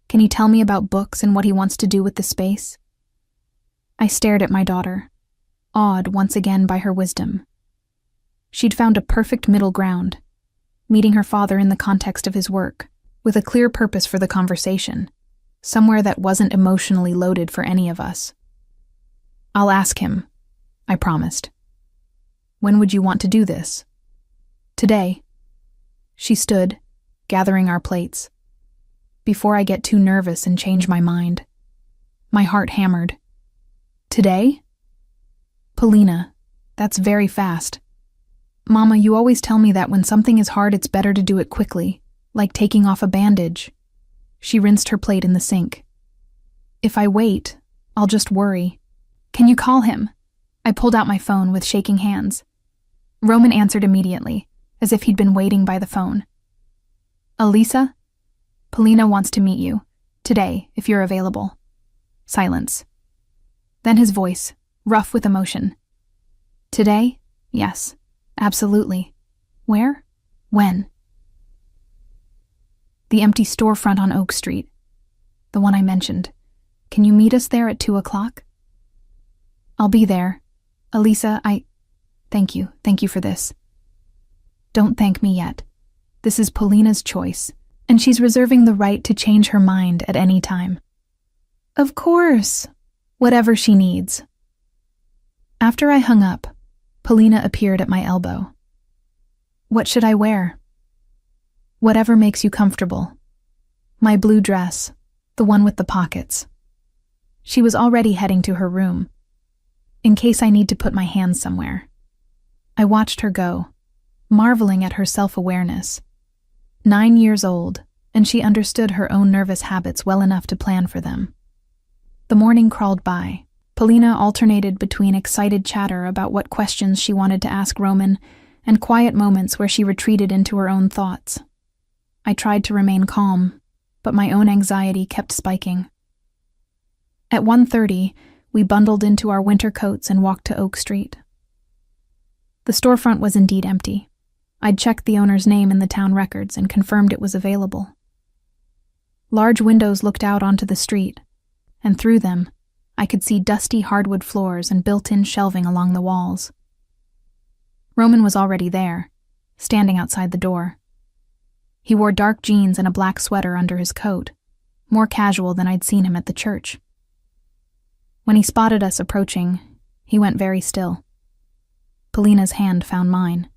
[SPEAKER 1] Can he tell me about books and what he wants to do with the space? I stared at my daughter, awed once again by her wisdom. She'd found a perfect middle ground, meeting her father in the context of his work, with a clear purpose for the conversation, somewhere that wasn't emotionally loaded for any of us. I'll ask him, I promised. When would you want to do this? Today. She stood, gathering our plates. Before I get too nervous and change my mind. My heart hammered. Today? Polina, that's very fast. Mama, you always tell me that when something is hard, it's better to do it quickly, like taking off a bandage. She rinsed her plate in the sink. If I wait, I'll just worry. Can you call him? I pulled out my phone with shaking hands. Roman answered immediately, as if he'd been waiting by the phone. Elisa? Polina wants to meet you. Today, if you're available. Silence. Then his voice, rough with emotion. Today? Yes. Absolutely. Where? When? The empty storefront on Oak Street. The one I mentioned. Can you meet us there at 2:00? I'll be there. Elisa, Thank you. Thank you for this. Don't thank me yet. This is Polina's choice, and she's reserving the right to change her mind at any time. Of course. Whatever she needs. After I hung up, Polina appeared at my elbow. What should I wear? Whatever makes you comfortable. My blue dress, the one with the pockets. She was already heading to her room, in case I need to put my hands somewhere. I watched her go, marveling at her self-awareness. 9 years old, and she understood her own nervous habits well enough to plan for them. The morning crawled by. Polina alternated between excited chatter about what questions she wanted to ask Roman and quiet moments where she retreated into her own thoughts. I tried to remain calm, but my own anxiety kept spiking. At 1:30, we bundled into our winter coats and walked to Oak Street. The storefront was indeed empty. I'd checked the owner's name in the town records and confirmed it was available. Large windows looked out onto the street, and through them, I could see dusty hardwood floors and built-in shelving along the walls. Roman was already there, standing outside the door. He wore dark jeans and a black sweater under his coat, more casual than I'd seen him at the church. When he spotted us approaching, he went very still. Polina's hand found mine.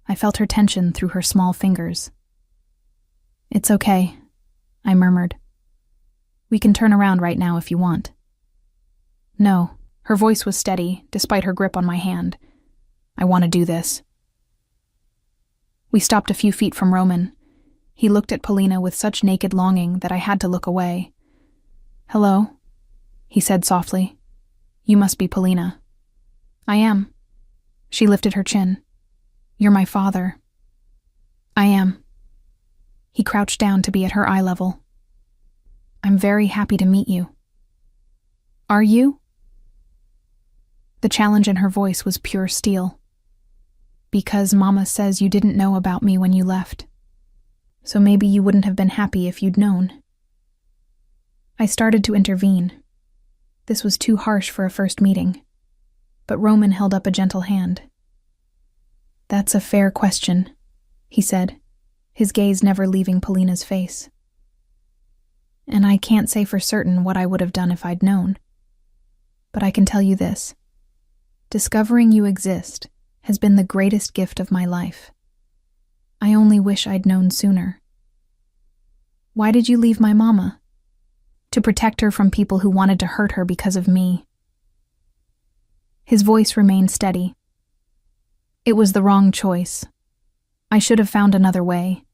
[SPEAKER 1] I felt her tension through her small fingers. "It's okay," I murmured. "We can turn around right now if you want." "No," her voice was steady, despite her grip on my hand. "I want to do this." We stopped a few feet from Roman. He looked at Polina with such naked longing that I had to look away. "Hello," he said softly. "You must be Polina." "I am." She lifted her chin. "You're my father." "I am." He crouched down to be at her eye level. "I'm very happy to meet you." "Are you?" The challenge in her voice was pure steel. "Because Mama says you didn't know about me when you left. So maybe you wouldn't have been happy if you'd known." I started to intervene. This was too harsh for a first meeting, but Roman held up a gentle hand. "That's a fair question," he said, his gaze never leaving Polina's face. "And I can't say for certain what I would have done if I'd known. But I can tell you this. Discovering you exist has been the greatest gift of my life. I only wish I'd known sooner." "Why did you leave my mama?" "To protect her from people who wanted to hurt her because of me." His voice remained steady. "It was the wrong choice. I should have found another way.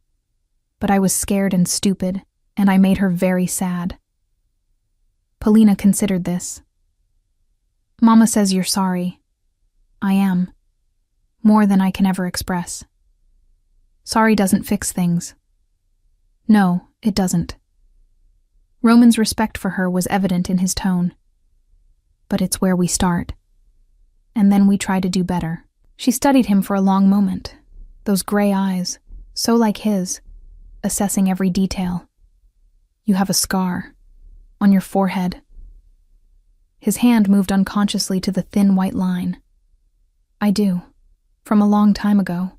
[SPEAKER 1] But I was scared and stupid, and I made her very sad." Polina considered this. "Mama says you're sorry. I am. More than I can ever express. Sorry doesn't fix things." "No, it doesn't." Roman's respect for her was evident in his tone. "But it's where we start. And then we try to do better." She studied him for a long moment, those gray eyes, so like his, assessing every detail. "You have a scar on your forehead." His hand moved unconsciously to the thin white line. "I do, from a long time ago."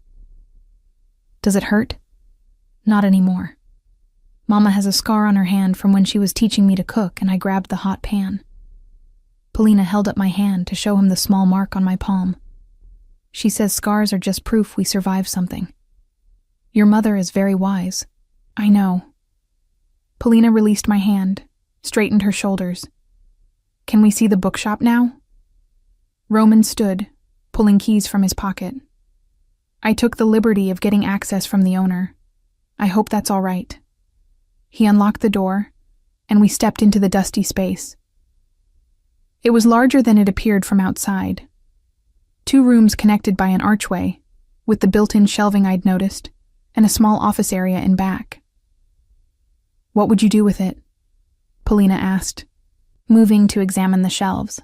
[SPEAKER 1] "Does it hurt?" "Not anymore. Mama has a scar on her hand from when she was teaching me to cook and I grabbed the hot pan." Polina held up my hand to show him the small mark on my palm. "She says scars are just proof we survived something. Your mother is very wise." "I know." Polina released my hand, straightened her shoulders. "Can we see the bookshop now?" Roman stood, pulling keys from his pocket. I took the liberty of getting access from the owner. "I hope that's all right." He unlocked the door, and we stepped into the dusty space. It was larger than it appeared from outside. 2 rooms connected by an archway, with the built-in shelving I'd noticed, and a small office area in back. "What would you do with it?" Polina asked, moving to examine the shelves.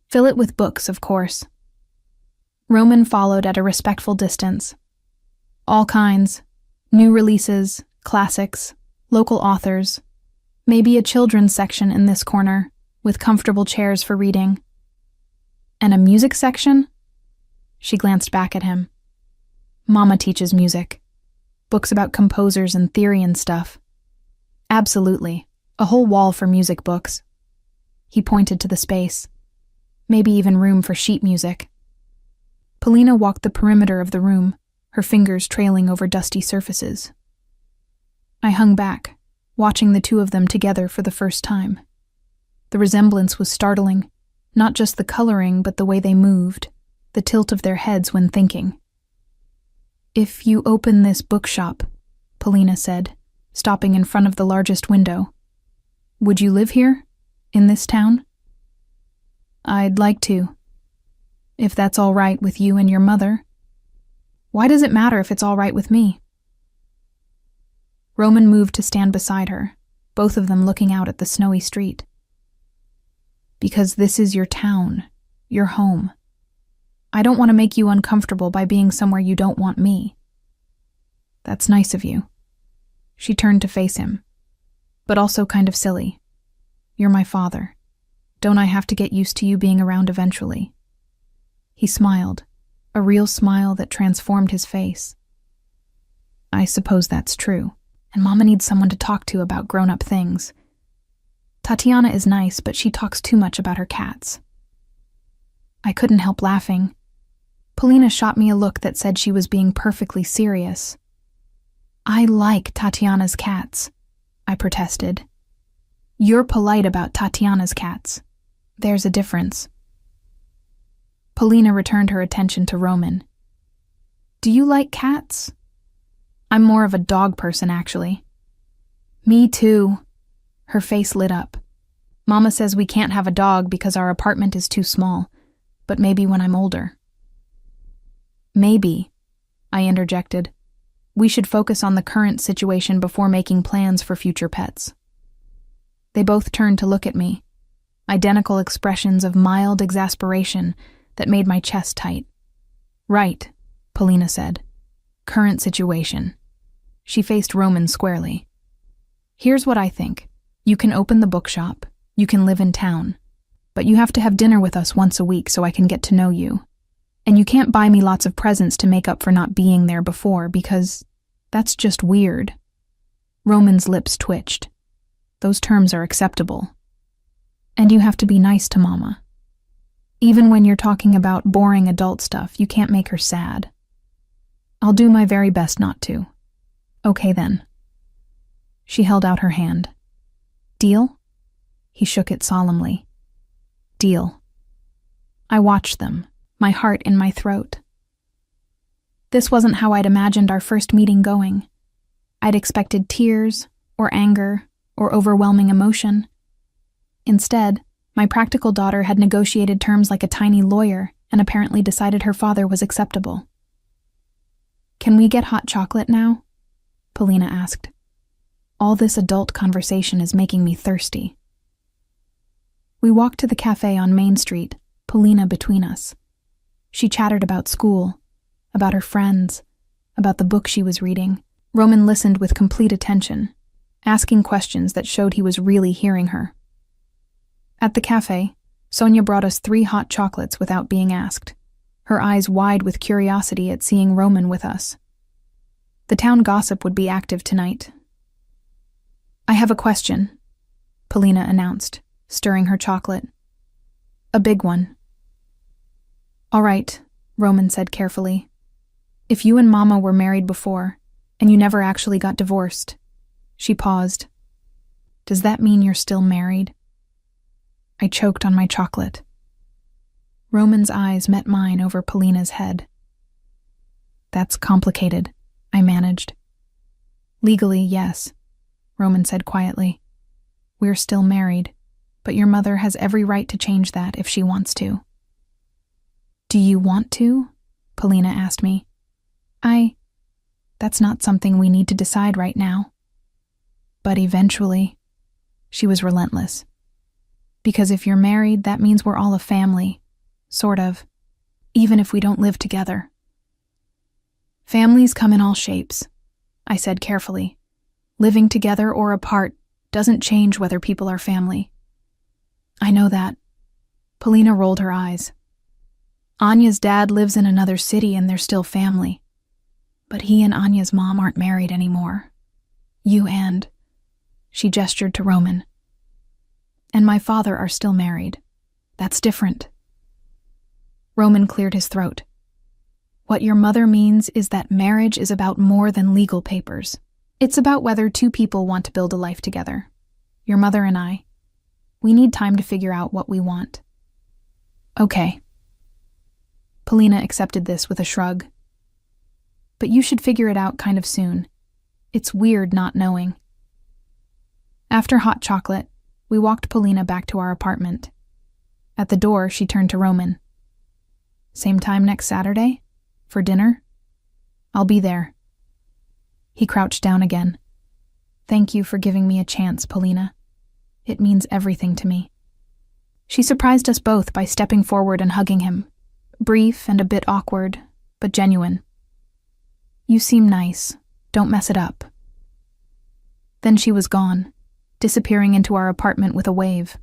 [SPEAKER 1] "Fill it with books, of course." Roman followed at a respectful distance. All kinds, new releases, classics, local authors, maybe a children's section in this corner, with comfortable chairs for reading. "And a music section?" She glanced back at him. "Mama teaches music. Books about composers and theory and stuff." "Absolutely. A whole wall for music books." He pointed to the space. "Maybe even room for sheet music." Polina walked the perimeter of the room, her fingers trailing over dusty surfaces. I hung back, watching the 2 of them together for the first time. The resemblance was startling, Not just the coloring, but the way they moved, the tilt of their heads when thinking. "If you open this bookshop," Polina said, stopping in front of the largest window, "would you live here, in this town?" "I'd like to. If that's all right with you and your mother." "Why does it matter if it's all right with me?" Roman moved to stand beside her, both of them looking out at the snowy street. "Because this is your town, your home. I don't want to make you uncomfortable by being somewhere you don't want me." "That's nice of you." She turned to face him, "But also kind of silly. You're my father. Don't I have to get used to you being around eventually?" He smiled, a real smile that transformed his face. "I suppose that's true, and Mama needs someone to talk to about grown-up things. Tatiana is nice, but she talks too much about her cats." I couldn't help laughing. Polina shot me a look that said she was being perfectly serious. "I like Tatiana's cats," I protested. "You're polite about Tatiana's cats. There's a difference." Polina returned her attention to Roman. "Do you like cats?" "I'm more of a dog person, actually." "Me too." Her face lit up. "Mama says we can't have a dog because our apartment is too small, but maybe when I'm older." "Maybe," I interjected. "We should focus on the current situation before making plans for future pets." They both turned to look at me, identical expressions of mild exasperation that made my chest tight. "Right," Polina said. "Current situation." She faced Roman squarely. "Here's what I think. You can open the bookshop, you can live in town, but you have to have dinner with us once a week so I can get to know you. And you can't buy me lots of presents to make up for not being there before, because that's just weird." Roman's lips twitched. "Those terms are acceptable. And you have to be nice to Mama. Even when you're talking about boring adult stuff, you can't make her sad." "I'll do my very best not to." "Okay then." She held out her hand. "Deal?" He shook it solemnly. "Deal." I watched them, my heart in my throat. This wasn't how I'd imagined our first meeting going. I'd expected tears, or anger, or overwhelming emotion. Instead, my practical daughter had negotiated terms like a tiny lawyer and apparently decided her father was acceptable. "Can we get hot chocolate now?" Polina asked. "All this adult conversation is making me thirsty." We walked to the cafe on Main Street, Polina between us. She chattered about school, about her friends, about the book she was reading. Roman listened with complete attention, asking questions that showed he was really hearing her. At the cafe, Sonia brought us 3 hot chocolates without being asked, her eyes wide with curiosity at seeing Roman with us. The town gossip would be active tonight. "I have a question," Polina announced, stirring her chocolate. "A big one." "All right," Roman said carefully. "If you and Mama were married before, and you never actually got divorced," she paused, "does that mean you're still married?" I choked on my chocolate. Roman's eyes met mine over Polina's head. "That's complicated," I managed. "Legally, yes," Roman said quietly. "We're still married, but your mother has every right to change that if she wants to." "Do you want to?" Polina asked me. That's not something we need to decide right now. But eventually," she was relentless. "Because if you're married, that means we're all a family, sort of, even if we don't live together." "Families come in all shapes," I said carefully. "Living together or apart doesn't change whether people are family." "I know that." Polina rolled her eyes. "Anya's dad lives in another city and they're still family. But he and Anya's mom aren't married anymore. You and," she gestured to Roman, "and my father are still married. That's different." Roman cleared his throat. "What your mother means is that marriage is about more than legal papers. It's about whether 2 people want to build a life together. Your mother and I. We need time to figure out what we want." Okay. Polina accepted this with a shrug. But you should figure it out kind of soon. It's weird not knowing. After hot chocolate, we walked Polina back to our apartment. At the door, she turned to Roman. Same time next Saturday? For dinner? I'll be there. He crouched down again. Thank you for giving me a chance, Polina. It means everything to me. She surprised us both by stepping forward and hugging him. Brief and a bit awkward, but genuine. You seem nice. Don't mess it up. Then she was gone, disappearing into our apartment with a wave.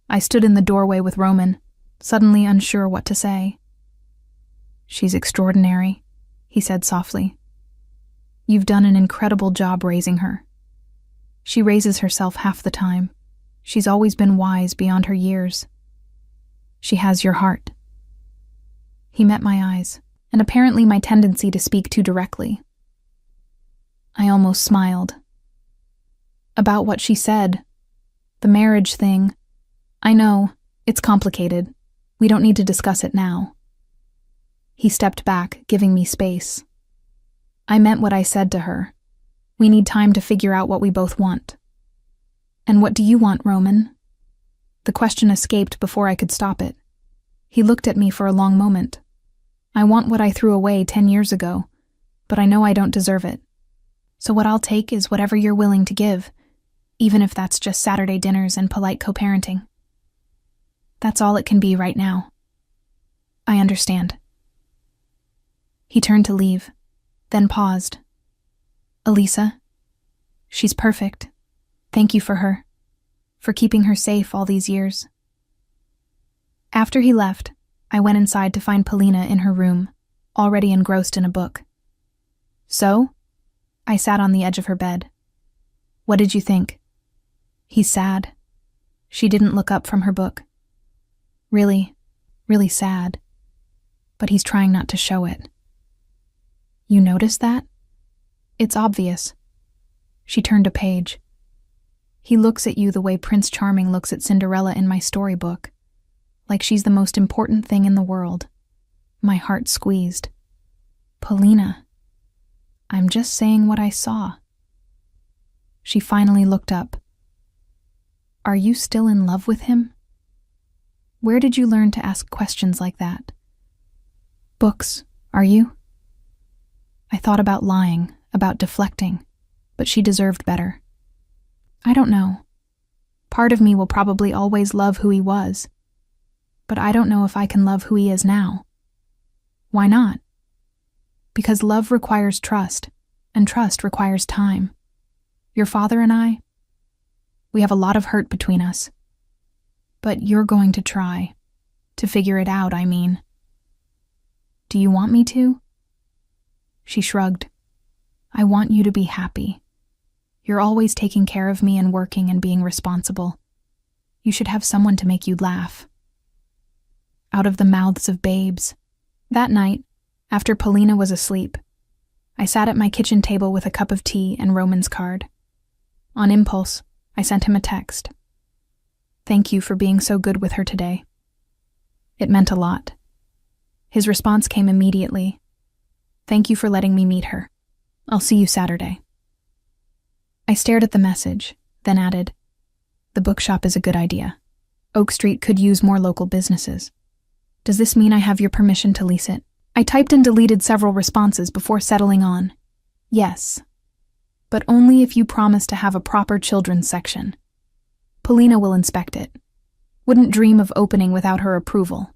[SPEAKER 1] I stood in the doorway with Roman, suddenly unsure what to say. She's extraordinary, he said softly. You've done an incredible job raising her. She raises herself half the time. She's always been wise beyond her years. She has your heart. He met my eyes, and apparently my tendency to speak too directly. I almost smiled. About what she said. The marriage thing. I know, it's complicated. We don't need to discuss it now. He stepped back, giving me space. I meant what I said to her. We need time to figure out what we both want. And what do you want, Roman? The question escaped before I could stop it. He looked at me for a long moment. I want what I threw away 10 years ago, but I know I don't deserve it. So what I'll take is whatever you're willing to give, even if that's just Saturday dinners and polite co-parenting. That's all it can be right now. I understand. He turned to leave, then paused. Elisa, she's perfect. Thank you for her, for keeping her safe all these years. After he left, I went inside to find Polina in her room, already engrossed in a book. So? I sat on the edge of her bed. What did you think? He's sad. She didn't look up from her book. Really, really sad. But he's trying not to show it. You noticed that? It's obvious. She turned a page. He looks at you the way Prince Charming looks at Cinderella in my storybook, like she's the most important thing in the world. My heart squeezed. Polina, I'm just saying what I saw. She finally looked up. Are you still in love with him? Where did you learn to ask questions like that? Books, are you? I thought about lying, about deflecting, but she deserved better. I don't know. Part of me will probably always love who he was, but I don't know if I can love who he is now. Why not? Because love requires trust, and trust requires time. Your father and I, we have a lot of hurt between us. But you're going to try. To figure it out, I mean. Do you want me to? She shrugged. I want you to be happy. You're always taking care of me and working and being responsible. You should have someone to make you laugh. Out of the mouths of babes. That night, after Polina was asleep, I sat at my kitchen table with a cup of tea and Roman's card. On impulse, I sent him a text. Thank you for being so good with her today. It meant a lot. His response came immediately. Thank you for letting me meet her. I'll see you Saturday. I stared at the message, then added, the bookshop is a good idea. Oak Street could use more local businesses. Does this mean I have your permission to lease it? I typed and deleted several responses before settling on, yes, but only if you promise to have a proper children's section. Polina will inspect it. Wouldn't dream of opening without her approval.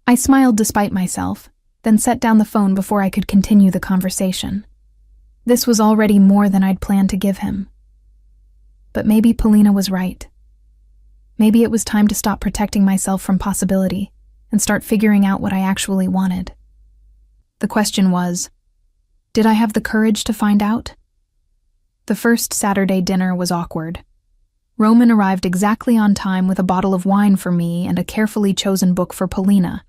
[SPEAKER 1] I smiled despite myself, then set down the phone before I could continue the conversation. This was already more than I'd planned to give him. But maybe Polina was right. Maybe it was time to stop protecting myself from possibility and start figuring out what I actually wanted. The question was, did I have the courage to find out? The first Saturday dinner was awkward. Roman arrived exactly on time with a bottle of wine for me and a carefully chosen book for Polina,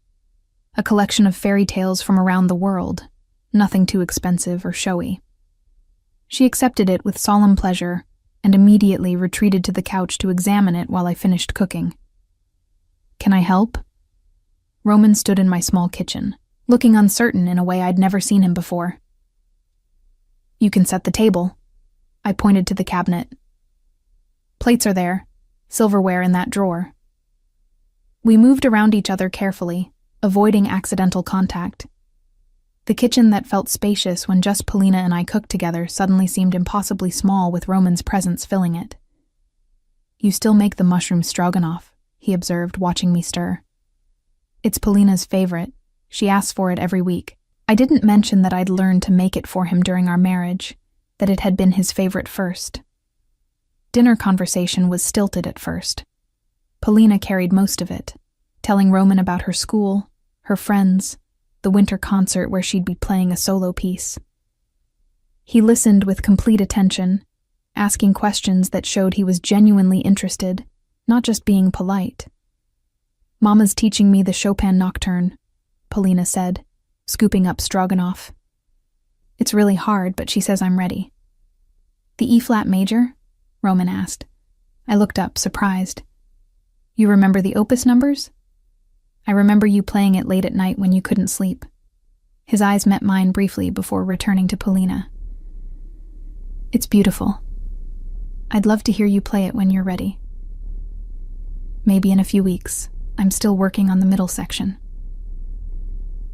[SPEAKER 1] a collection of fairy tales from around the world, nothing too expensive or showy. She accepted it with solemn pleasure and immediately retreated to the couch to examine it while I finished cooking. Can I help? Roman stood in my small kitchen, looking uncertain in a way I'd never seen him before. You can set the table. I pointed to the cabinet. Plates are there, silverware in that drawer. We moved around each other carefully, avoiding accidental contact. The kitchen that felt spacious when just Polina and I cooked together suddenly seemed impossibly small with Roman's presence filling it. You still make the mushroom stroganoff, he observed, watching me stir. It's Polina's favorite. She asks for it every week. I didn't mention that I'd learned to make it for him during our marriage, that it had been his favorite first. Dinner conversation was stilted at first. Polina carried most of it, telling Roman about her school, her friends, the winter concert where she'd be playing a solo piece. He listened with complete attention, asking questions that showed he was genuinely interested, not just being polite. Mama's teaching me the Chopin Nocturne, Polina said, scooping up stroganoff. It's really hard, but she says I'm ready. The E-flat major? Roman asked. I looked up, surprised. You remember the opus numbers? I remember you playing it late at night when you couldn't sleep. His eyes met mine briefly before returning to Polina. It's beautiful. I'd love to hear you play it when you're ready. Maybe in a few weeks. I'm still working on the middle section.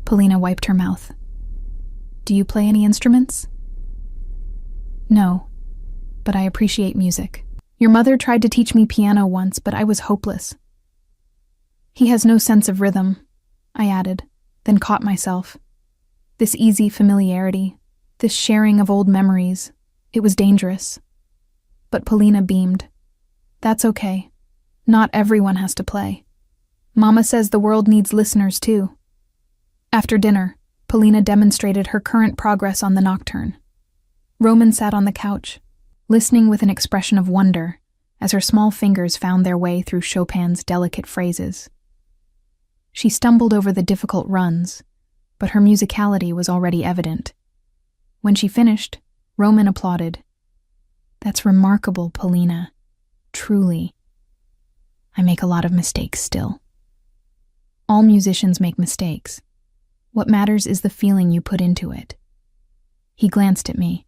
[SPEAKER 1] Polina wiped her mouth. Do you play any instruments? No, but I appreciate music. Your mother tried to teach me piano once, but I was hopeless. He has no sense of rhythm, I added, then caught myself. This easy familiarity, this sharing of old memories, it was dangerous. But Polina beamed. That's okay. Not everyone has to play. Mama says the world needs listeners too. After dinner, Polina demonstrated her current progress on the nocturne. Roman sat on the couch, listening with an expression of wonder as her small fingers found their way through Chopin's delicate phrases. She stumbled over the difficult runs, but her musicality was already evident. When she finished, Roman applauded. That's remarkable, Polina. Truly. I make a lot of mistakes still. All musicians make mistakes. What matters is the feeling you put into it. He glanced at me.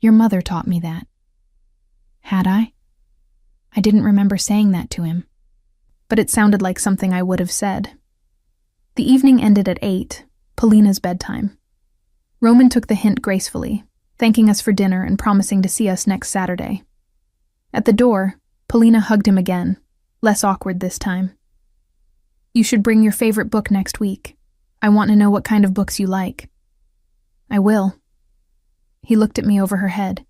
[SPEAKER 1] Your mother taught me that. Had I? I didn't remember saying that to him, but it sounded like something I would have said. The evening ended at 8, Polina's bedtime. Roman took the hint gracefully, thanking us for dinner and promising to see us next Saturday. At the door, Polina hugged him again, less awkward this time. You should bring your favorite book next week. I want to know what kind of books you like. I will. He looked at me over her head.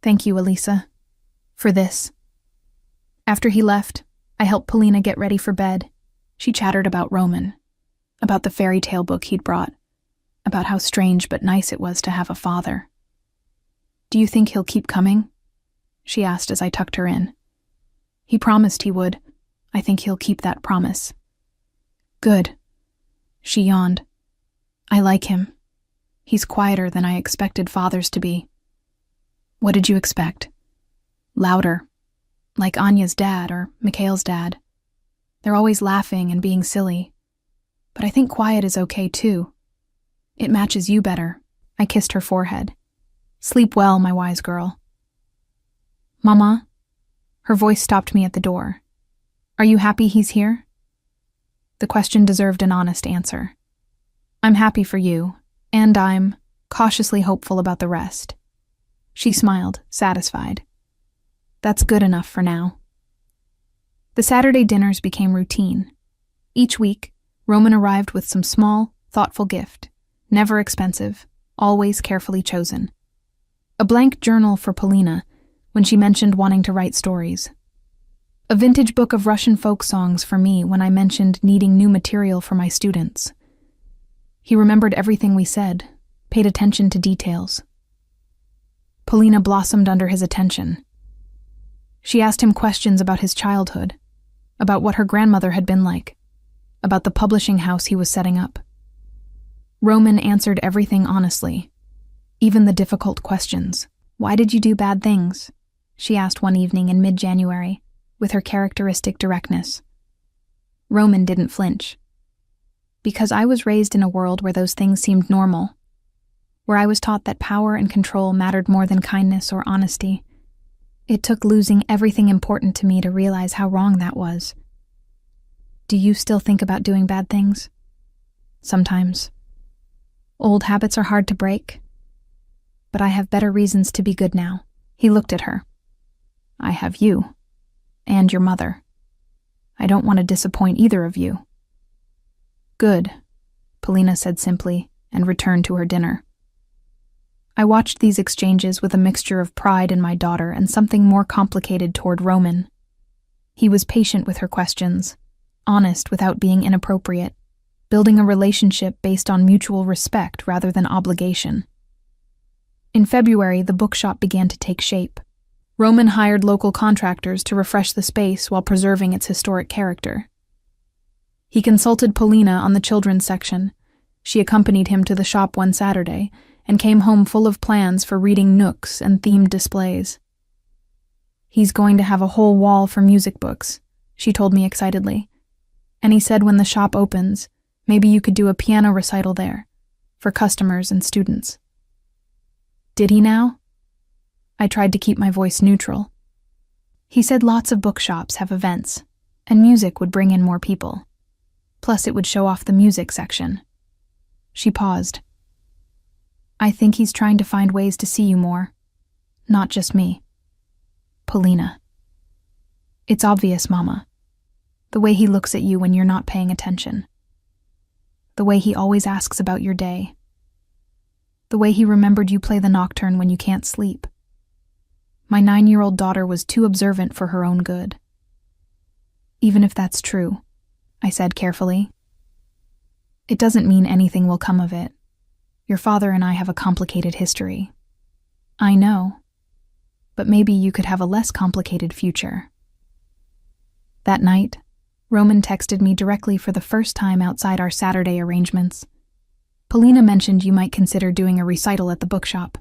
[SPEAKER 1] Thank you, Elisa. For this. After he left, I helped Polina get ready for bed. She chattered about Roman, about the fairy tale book he'd brought, about how strange but nice it was to have a father. Do you think he'll keep coming? She asked as I tucked her in. He promised he would. I think he'll keep that promise. Good. She yawned. I like him. He's quieter than I expected fathers to be. What did you expect? Louder. Like Anya's dad or Mikhail's dad. They're always laughing and being silly. But I think quiet is okay too. It matches you better. I kissed her forehead. Sleep well, my wise girl. Mama? Her voice stopped me at the door. Are you happy he's here? The question deserved an honest answer. I'm happy for you, and I'm cautiously hopeful about the rest. She smiled, satisfied. That's good enough for now. The Saturday dinners became routine. Each week, Roman arrived with some small, thoughtful gift, never expensive, always carefully chosen. A blank journal for Polina when she mentioned wanting to write stories. A vintage book of Russian folk songs for me when I mentioned needing new material for my students. He remembered everything we said, paid attention to details. Polina blossomed under his attention. She asked him questions about his childhood, about what her grandmother had been like, about the publishing house he was setting up. Roman answered everything honestly, even the difficult questions. Why did you do bad things? She asked one evening in mid-January, with her characteristic directness. Roman didn't flinch. Because I was raised in a world where those things seemed normal, where I was taught that power and control mattered more than kindness or honesty. It took losing everything important to me to realize how wrong that was. Do you still think about doing bad things? Sometimes. Old habits are hard to break. But I have better reasons to be good now. He looked at her. I have you. And your mother. I don't want to disappoint either of you. Good, Polina said simply, and returned to her dinner. I watched these exchanges with a mixture of pride in my daughter and something more complicated toward Roman. He was patient with her questions, honest without being inappropriate, building a relationship based on mutual respect rather than obligation. In February, the bookshop began to take shape. Roman hired local contractors to refresh the space while preserving its historic character. He consulted Polina on the children's section. She accompanied him to the shop one Saturday and came home full of plans for reading nooks and themed displays. He's going to have a whole wall for music books, she told me excitedly. And he said when the shop opens, maybe you could do a piano recital there, for customers and students. Did he now? I tried to keep my voice neutral. He said lots of bookshops have events, and music would bring in more people. Plus it would show off the music section. She paused. I think he's trying to find ways to see you more. Not just me. Polina. It's obvious, Mama. The way he looks at you when you're not paying attention. The way he always asks about your day. The way he remembered you play the nocturne when you can't sleep. My 9-year-old daughter was too observant for her own good. Even if that's true, I said carefully, it doesn't mean anything will come of it. Your father and I have a complicated history. I know, but maybe you could have a less complicated future. That night, Roman texted me directly for the first time outside our Saturday arrangements. Polina mentioned you might consider doing a recital at the bookshop.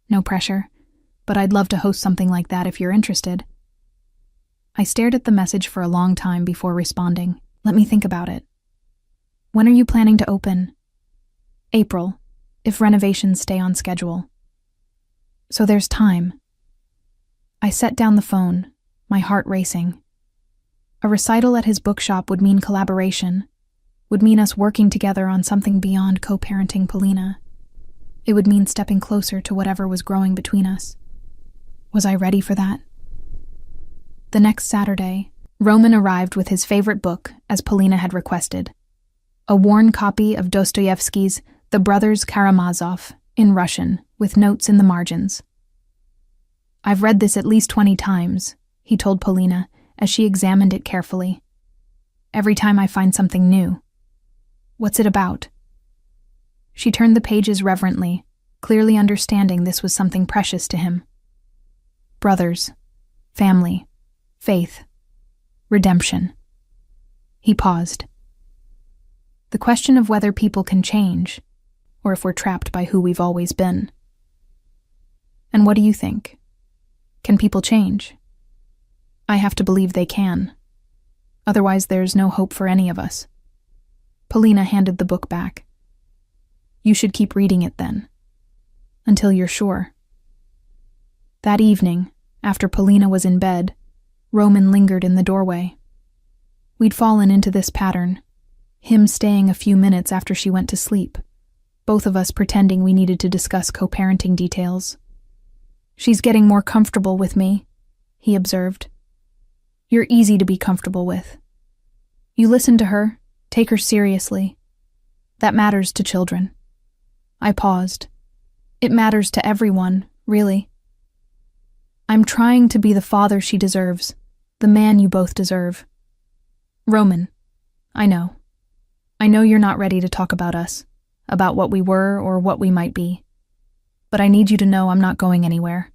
[SPEAKER 1] No pressure, but I'd love to host something like that if you're interested. I stared at the message for a long time before responding. Let me think about it. When are you planning to open? April, if renovations stay on schedule. So there's time. I set down the phone, my heart racing. A recital at his bookshop would mean collaboration, would mean us working together on something beyond co-parenting Polina. It would mean stepping closer to whatever was growing between us. Was I ready for that? The next Saturday, Roman arrived with his favorite book, as Polina had requested. A worn copy of Dostoevsky's The Brothers Karamazov, in Russian, with notes in the margins. I've read this at least 20 times, he told Polina, as she examined it carefully. Every time I find something new. What's it about? She turned the pages reverently, clearly understanding this was something precious to him. Brothers, family, faith, redemption. He paused. The question of whether people can change, or if we're trapped by who we've always been. And what do you think? Can people change? I have to believe they can. Otherwise, there's no hope for any of us. Polina handed the book back. You should keep reading it then. Until you're sure. That evening, after Polina was in bed, Roman lingered in the doorway. We'd fallen into this pattern, him staying a few minutes after she went to sleep, both of us pretending we needed to discuss co-parenting details. She's getting more comfortable with me, he observed. You're easy to be comfortable with. You listen to her, take her seriously. That matters to children. I paused. It matters to everyone, really. I'm trying to be the father she deserves, the man you both deserve. Roman, I know. I know you're not ready to talk about us, about what we were or what we might be. But I need you to know I'm not going anywhere.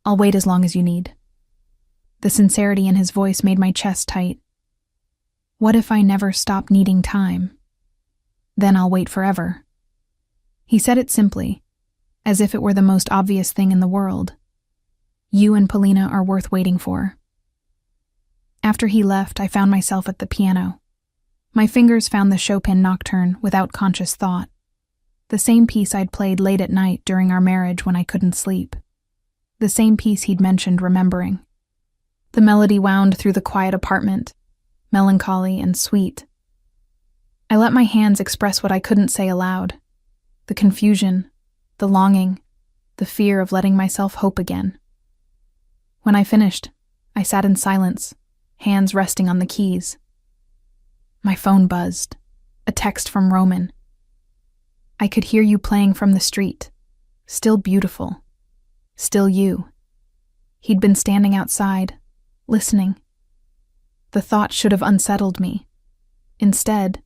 [SPEAKER 1] I'll wait as long as you need. The sincerity in his voice made my chest tight. What if I never stop needing time? Then I'll wait forever. He said it simply, as if it were the most obvious thing in the world. You and Polina are worth waiting for. After he left, I found myself at the piano, My fingers found the Chopin Nocturne without conscious thought, the same piece I'd played late at night during our marriage when I couldn't sleep, the same piece he'd mentioned remembering. The melody wound through the quiet apartment, melancholy and sweet. I let my hands express what I couldn't say aloud, the confusion, the longing, the fear of letting myself hope again. When I finished, I sat in silence, hands resting on the keys. My phone buzzed, a text from Roman. I could hear you playing from the street, still beautiful, still you. He'd been standing outside, listening. The thought should have unsettled me. Instead,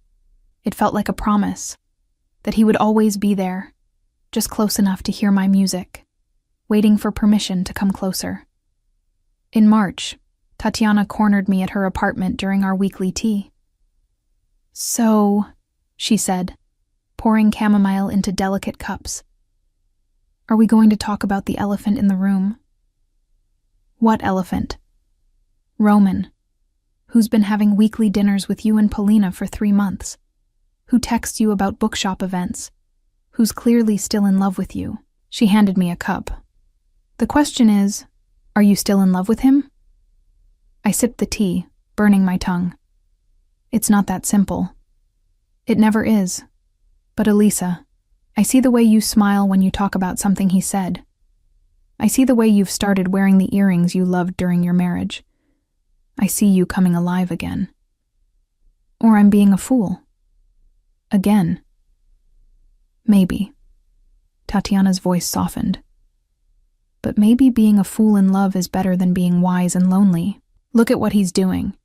[SPEAKER 1] it felt like a promise that he would always be there, just close enough to hear my music, waiting for permission to come closer. In March, Tatiana cornered me at her apartment during our weekly tea. "So," she said, pouring chamomile into delicate cups, "are we going to talk about the elephant in the room?" "What elephant?" "Roman, who's been having weekly dinners with you and Polina for 3 months, who texts you about bookshop events, who's clearly still in love with you." She handed me a cup. "The question is, are you still in love with him?" I sipped the tea, burning my tongue. "It's not that simple. It never is. But Elisa, I see the way you smile when you talk about something he said. I see the way you've started wearing the earrings you loved during your marriage. I see you coming alive again. Or I'm being a fool. Again. Maybe." Tatiana's voice softened. "But maybe being a fool in love is better than being wise and lonely. Look at what he's doing.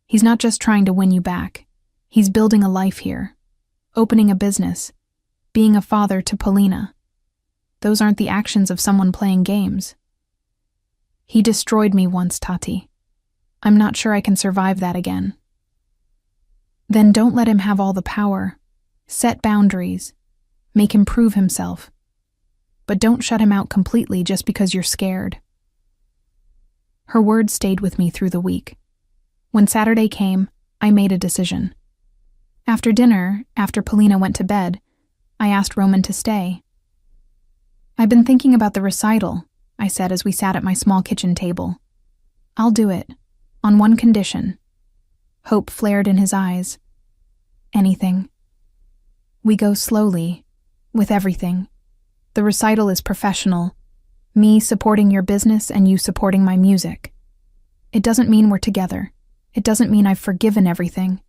[SPEAKER 1] He's not just trying to win you back. He's building a life here, opening a business, being a father to Polina. Those aren't the actions of someone playing games. He destroyed me once, Tati. I'm not sure I can survive that again." "Then don't let him have all the power. Set boundaries. Make him prove himself. But don't shut him out completely just because you're scared." Her words stayed with me through the week. When Saturday came, I made a decision. After dinner, after Polina went to bed, I asked Roman to stay. "I've been thinking about the recital," I said as we sat at my small kitchen table. "I'll do it, on one condition." Hope flared in his eyes. "Anything." "We go slowly, with everything. The recital is professional, me supporting your business and you supporting my music. It doesn't mean we're together. It doesn't mean I've forgiven everything."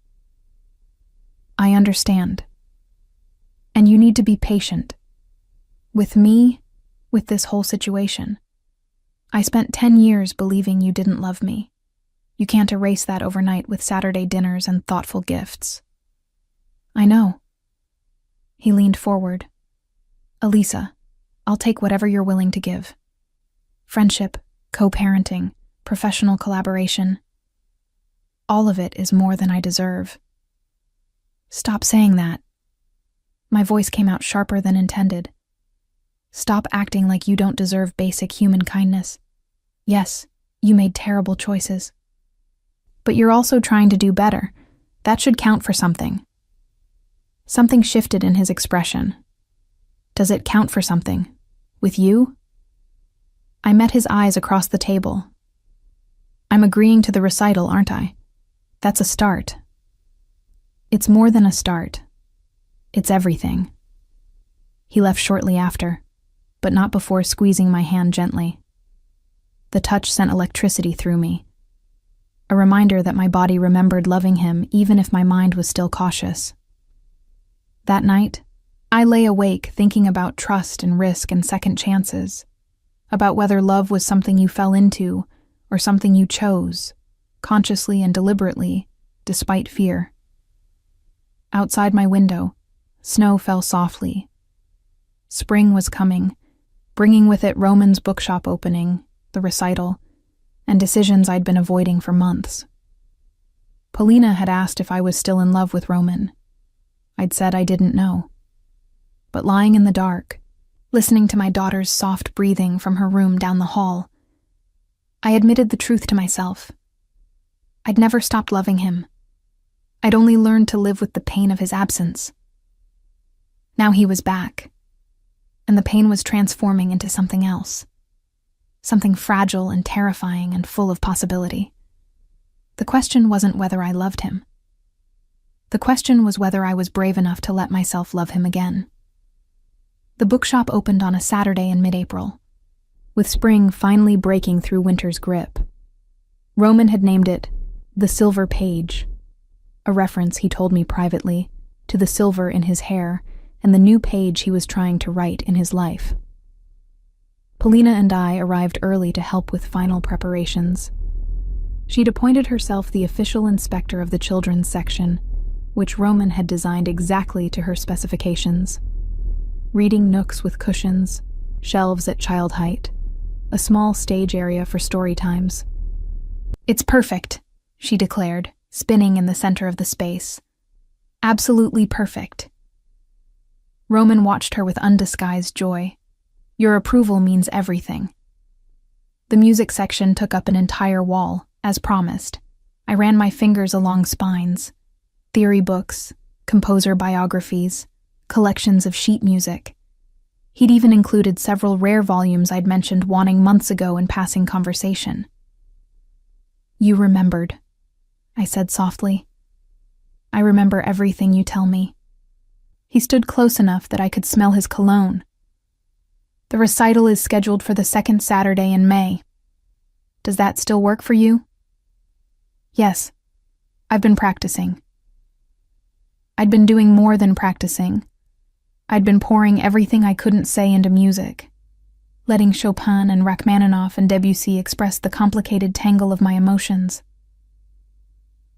[SPEAKER 1] "I understand. And you need to be patient. With me, with this whole situation. I spent 10 years believing you didn't love me. You can't erase that overnight with Saturday dinners and thoughtful gifts." "I know." He leaned forward. "Elisa, I'll take whatever you're willing to give. Friendship, co-parenting, professional collaboration. All of it is more than I deserve." "Stop saying that." My voice came out sharper than intended. "Stop acting like you don't deserve basic human kindness. Yes, you made terrible choices. But you're also trying to do better. That should count for something." Something shifted in his expression. "Does it count for something? With you?" I met his eyes across the table. "I'm agreeing to the recital, aren't I? That's a start." "It's more than a start. It's everything." He left shortly after, but not before squeezing my hand gently. The touch sent electricity through me, a reminder that my body remembered loving him even if my mind was still cautious. That night, I lay awake thinking about trust and risk and second chances, about whether love was something you fell into or something you chose, consciously and deliberately, despite fear. Outside my window, snow fell softly. Spring was coming, bringing with it Roman's bookshop opening, the recital, and decisions I'd been avoiding for months. Polina had asked if I was still in love with Roman. I'd said I didn't know. But lying in the dark, listening to my daughter's soft breathing from her room down the hall, I admitted the truth to myself. I'd never stopped loving him. I'd only learned to live with the pain of his absence. Now he was back, and the pain was transforming into something else. Something fragile and terrifying and full of possibility. The question wasn't whether I loved him. The question was whether I was brave enough to let myself love him again. The bookshop opened on a Saturday in mid-April, with spring finally breaking through winter's grip. Roman had named it The Silver Page, a reference, he told me privately, to the silver in his hair and the new page he was trying to write in his life. Polina and I arrived early to help with final preparations. She'd appointed herself the official inspector of the children's section, which Roman had designed exactly to her specifications. Reading nooks with cushions, shelves at child height, a small stage area for story times. "It's perfect," she declared, spinning in the center of the space. "Absolutely perfect." Roman watched her with undisguised joy. "Your approval means everything." The music section took up an entire wall, as promised. I ran my fingers along spines. Theory books, composer biographies, collections of sheet music. He'd even included several rare volumes I'd mentioned wanting months ago in passing conversation. "You remembered," I said softly. "I remember everything you tell me." He stood close enough that I could smell his cologne. "The recital is scheduled for the second Saturday in May. Does that still work for you?" "Yes. I've been practicing." I'd been doing more than practicing. I'd been pouring everything I couldn't say into music, letting Chopin and Rachmaninoff and Debussy express the complicated tangle of my emotions.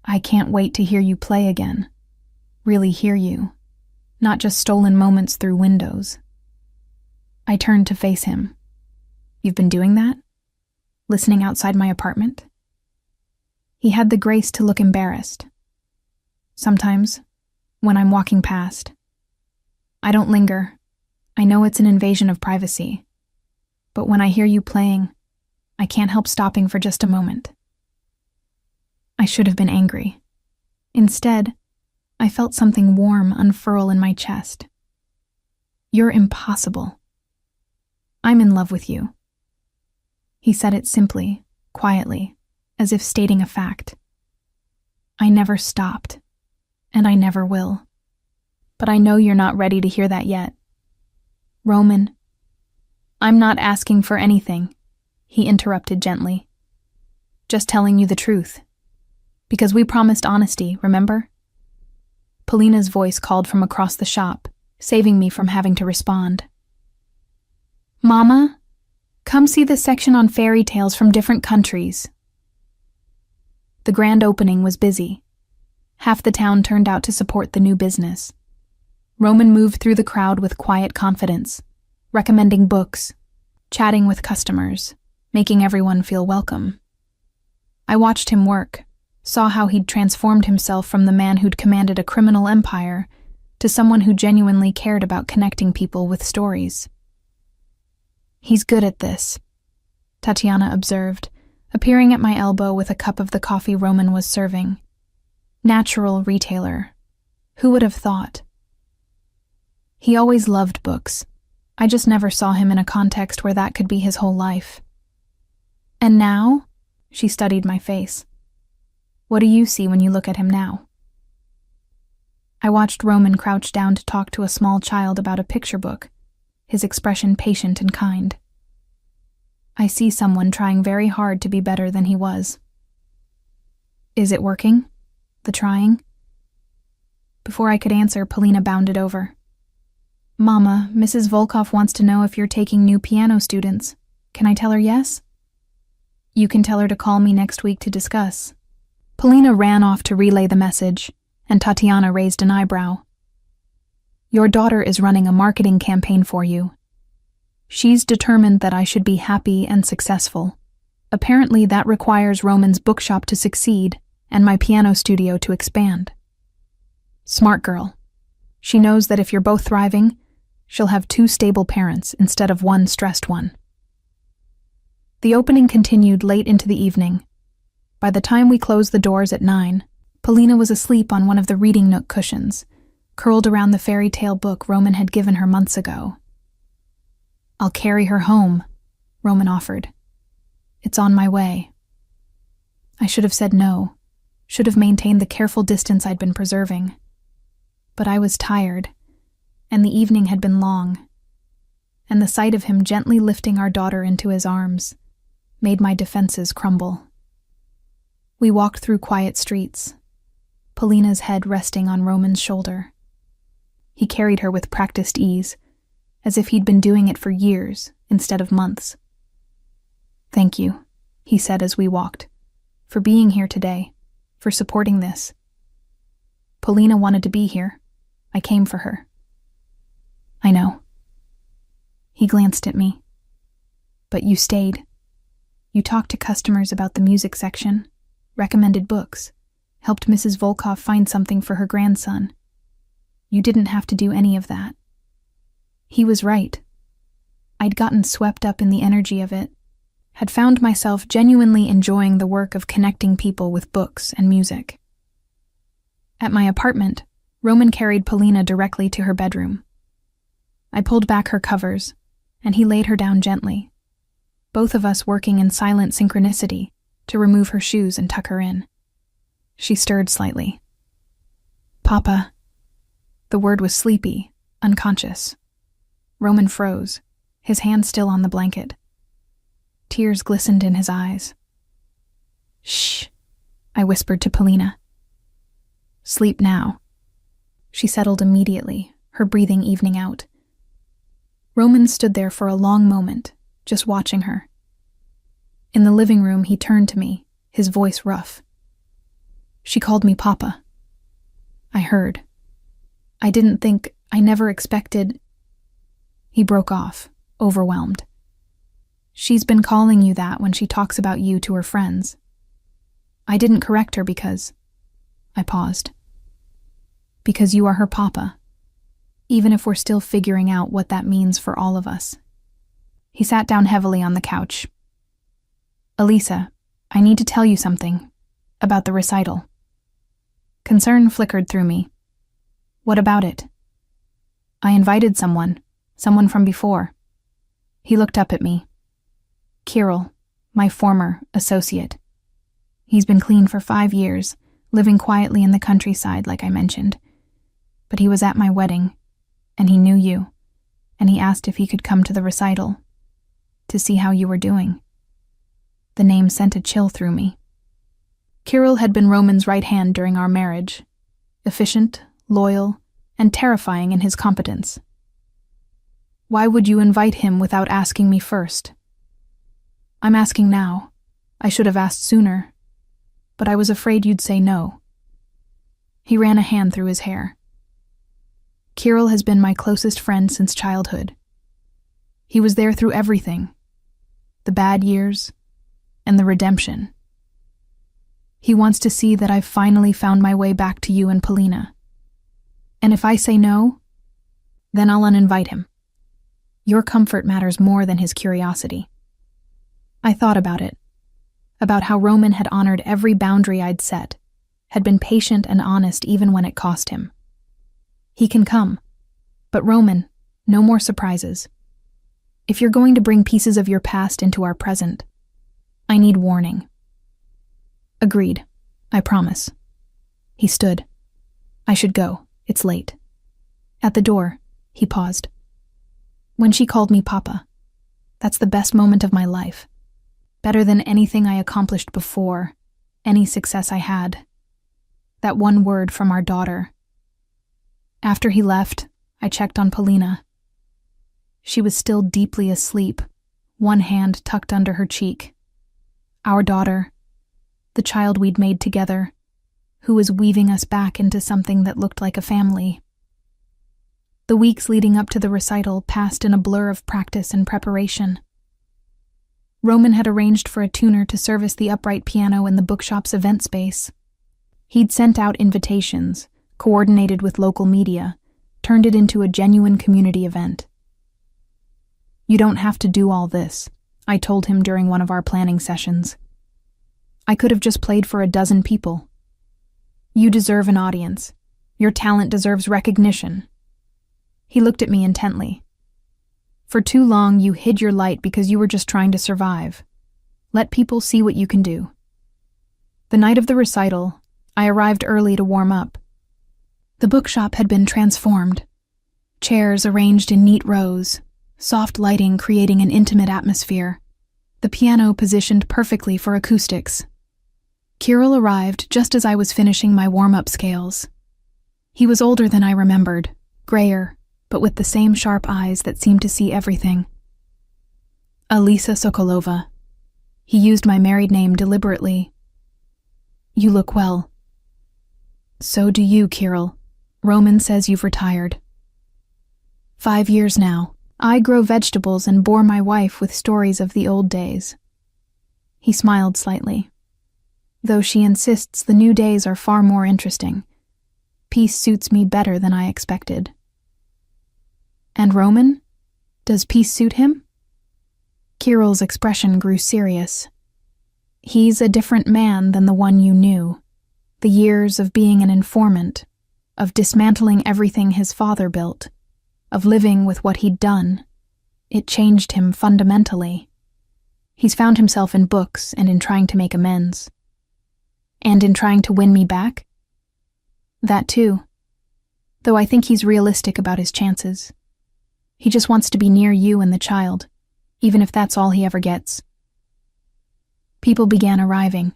[SPEAKER 1] "I can't wait to hear you play again. Really hear you. Not just stolen moments through windows." I turned to face him. "You've been doing that? Listening outside my apartment?" He had the grace to look embarrassed. "Sometimes, when I'm walking past. I don't linger. I know it's an invasion of privacy. But when I hear you playing, I can't help stopping for just a moment." I should have been angry. Instead, I felt something warm unfurl in my chest. "You're impossible. I'm in love with you." He said it simply, quietly, as if stating a fact. I never stopped, and I never will. But I know you're not ready to hear that yet. "Roman, I'm not asking for anything," he interrupted gently. "Just telling you the truth. Because we promised honesty, remember?" Polina's voice called from across the shop, saving me from having to respond. "Mama, come see the section on fairy tales from different countries." The grand opening was busy. Half the town turned out to support the new business. Roman moved through the crowd with quiet confidence, recommending books, chatting with customers, making everyone feel welcome. I watched him work, saw how he'd transformed himself from the man who'd commanded a criminal empire to someone who genuinely cared about connecting people with stories. "He's good at this," Tatiana observed, appearing at my elbow with a cup of the coffee Roman was serving. "Natural retailer. Who would have thought?" He always loved books. I just never saw him in a context where that could be his whole life. "And now?" She studied my face. "What do you see when you look at him now?" I watched Roman crouch down to talk to a small child about a picture book, his expression patient and kind. I see someone trying very hard to be better than he was. "Is it working? The trying?" Before I could answer, Polina bounded over. "Mama, Mrs. Volkov wants to know if you're taking new piano students. Can I tell her yes?" "You can tell her to call me next week to discuss." Polina ran off to relay the message, and Tatiana raised an eyebrow. "Your daughter is running a marketing campaign for you. She's determined that I should be happy and successful. Apparently that requires Roman's bookshop to succeed and my piano studio to expand. Smart girl. She knows that if you're both thriving, she'll have 2 stable parents instead of 1 stressed one." The opening continued late into the evening. By the time we closed the doors at 9, Polina was asleep on one of the reading nook cushions, curled around the fairy tale book Roman had given her months ago. "I'll carry her home," Roman offered. "It's on my way." I should have said no, should have maintained the careful distance I'd been preserving. But I was tired, and the evening had been long, and the sight of him gently lifting our daughter into his arms made my defenses crumble. We walked through quiet streets, Polina's head resting on Roman's shoulder. He carried her with practiced ease, as if he'd been doing it for years instead of months. "Thank you," he said as we walked, "for being here today, for supporting this. Polina wanted to be here. I came for her." "I know." He glanced at me. "But you stayed. You talked to customers about the music section, recommended books, helped Mrs. Volkov find something for her grandson. You didn't have to do any of that." He was right. I'd gotten swept up in the energy of it, had found myself genuinely enjoying the work of connecting people with books and music. At my apartment, Roman carried Polina directly to her bedroom. I pulled back her covers, and he laid her down gently, both of us working in silent synchronicity to remove her shoes and tuck her in. She stirred slightly. "Papa." The word was sleepy, unconscious. Roman froze, his hand still on the blanket. Tears glistened in his eyes. "Shh," I whispered to Polina. "Sleep now." She settled immediately, her breathing evening out. Roman stood there for a long moment, just watching her. In the living room, he turned to me, his voice rough. "She called me Papa." I heard. I never expected. He broke off, overwhelmed. "She's been calling you that when she talks about you to her friends." I didn't correct her because... I paused. "Because you are her papa, even if we're still figuring out what that means for all of us." He sat down heavily on the couch. "Elisa, I need to tell you something about the recital." Concern flickered through me. "What about it?" "I invited someone from before." He looked up at me. "Kirill, my former associate. He's been clean for 5 years, living quietly in the countryside like I mentioned. But he was at my wedding, and he knew you, and he asked if he could come to the recital, to see how you were doing." The name sent a chill through me. Kirill had been Roman's right hand during our marriage, efficient, loyal, and terrifying in his competence. "Why would you invite him without asking me first?" "I'm asking now. I should have asked sooner, but I was afraid you'd say no." He ran a hand through his hair. "Kirill has been my closest friend since childhood. He was there through everything, the bad years and the redemption. He wants to see that I've finally found my way back to you and Polina. And if I say no, then I'll uninvite him. Your comfort matters more than his curiosity." I thought about it, about how Roman had honored every boundary I'd set, had been patient and honest even when it cost him. He can come, but Roman, no more surprises. If you're going to bring pieces of your past into our present, I need warning. "Agreed, I promise." He stood. "I should go. It's late." At the door, he paused. "When she called me Papa, that's the best moment of my life. Better than anything I accomplished before, any success I had. That one word from our daughter." After he left, I checked on Polina. She was still deeply asleep, one hand tucked under her cheek. Our daughter, the child we'd made together, who was weaving us back into something that looked like a family. The weeks leading up to the recital passed in a blur of practice and preparation. Roman had arranged for a tuner to service the upright piano in the bookshop's event space. He'd sent out invitations, coordinated with local media, turned it into a genuine community event. "You don't have to do all this," I told him during one of our planning sessions. "I could have just played for a dozen people. You deserve an audience. Your talent deserves recognition." He looked at me intently. "For too long, you hid your light because you were just trying to survive. Let people see what you can do." The night of the recital, I arrived early to warm up. The bookshop had been transformed. Chairs arranged in neat rows, soft lighting creating an intimate atmosphere, the piano positioned perfectly for acoustics. Kirill arrived just as I was finishing my warm-up scales. He was older than I remembered, grayer, but with the same sharp eyes that seemed to see everything. "Alisa Sokolova." He used my married name deliberately. "You look well." "So do you, Kirill. Roman says you've retired." 5 years now. I grow vegetables and bore my wife with stories of the old days. He smiled slightly. Though she insists the new days are far more interesting. Peace suits me better than I expected. "And Roman? Does peace suit him?" Kirill's expression grew serious. "He's a different man than the one you knew. The years of being an informant, of dismantling everything his father built, of living with what he'd done. It changed him fundamentally. He's found himself in books and in trying to make amends. And in trying to win me back? That too. Though I think he's realistic about his chances. He just wants to be near you and the child, even if that's all he ever gets." People began arriving.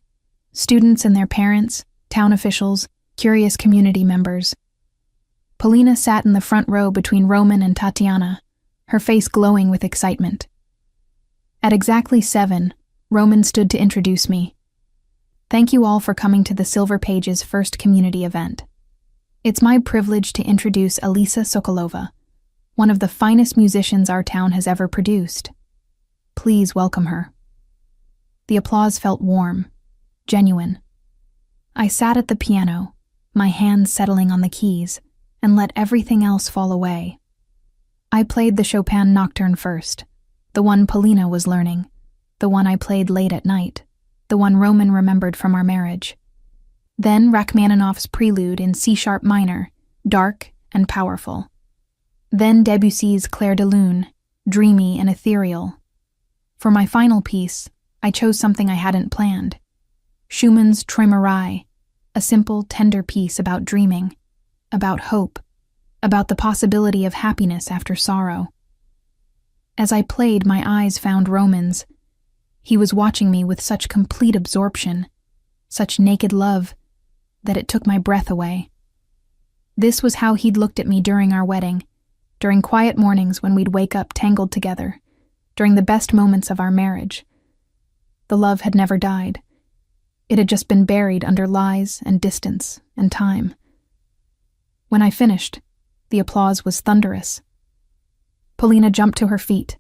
[SPEAKER 1] Students and their parents, town officials, curious community members. Polina sat in the front row between Roman and Tatiana, her face glowing with excitement. At exactly 7, Roman stood to introduce me. "Thank you all for coming to the Silver Pages' first community event. It's my privilege to introduce Alisa Sokolova, one of the finest musicians our town has ever produced. Please welcome her." The applause felt warm, genuine. I sat at the piano, my hands settling on the keys, and let everything else fall away. I played the Chopin Nocturne first, the one Polina was learning, the one I played late at night, the one Roman remembered from our marriage. Then Rachmaninoff's Prelude in C-sharp minor, dark and powerful. Then Debussy's Clair de Lune, dreamy and ethereal. For my final piece, I chose something I hadn't planned. Schumann's Träumerei, a simple, tender piece about dreaming, about hope, about the possibility of happiness after sorrow. As I played, my eyes found Roman's. He was watching me with such complete absorption, such naked love, that it took my breath away. This was how he'd looked at me during our wedding, during quiet mornings when we'd wake up tangled together, during the best moments of our marriage. The love had never died. It had just been buried under lies and distance and time. When I finished, the applause was thunderous. Polina jumped to her feet,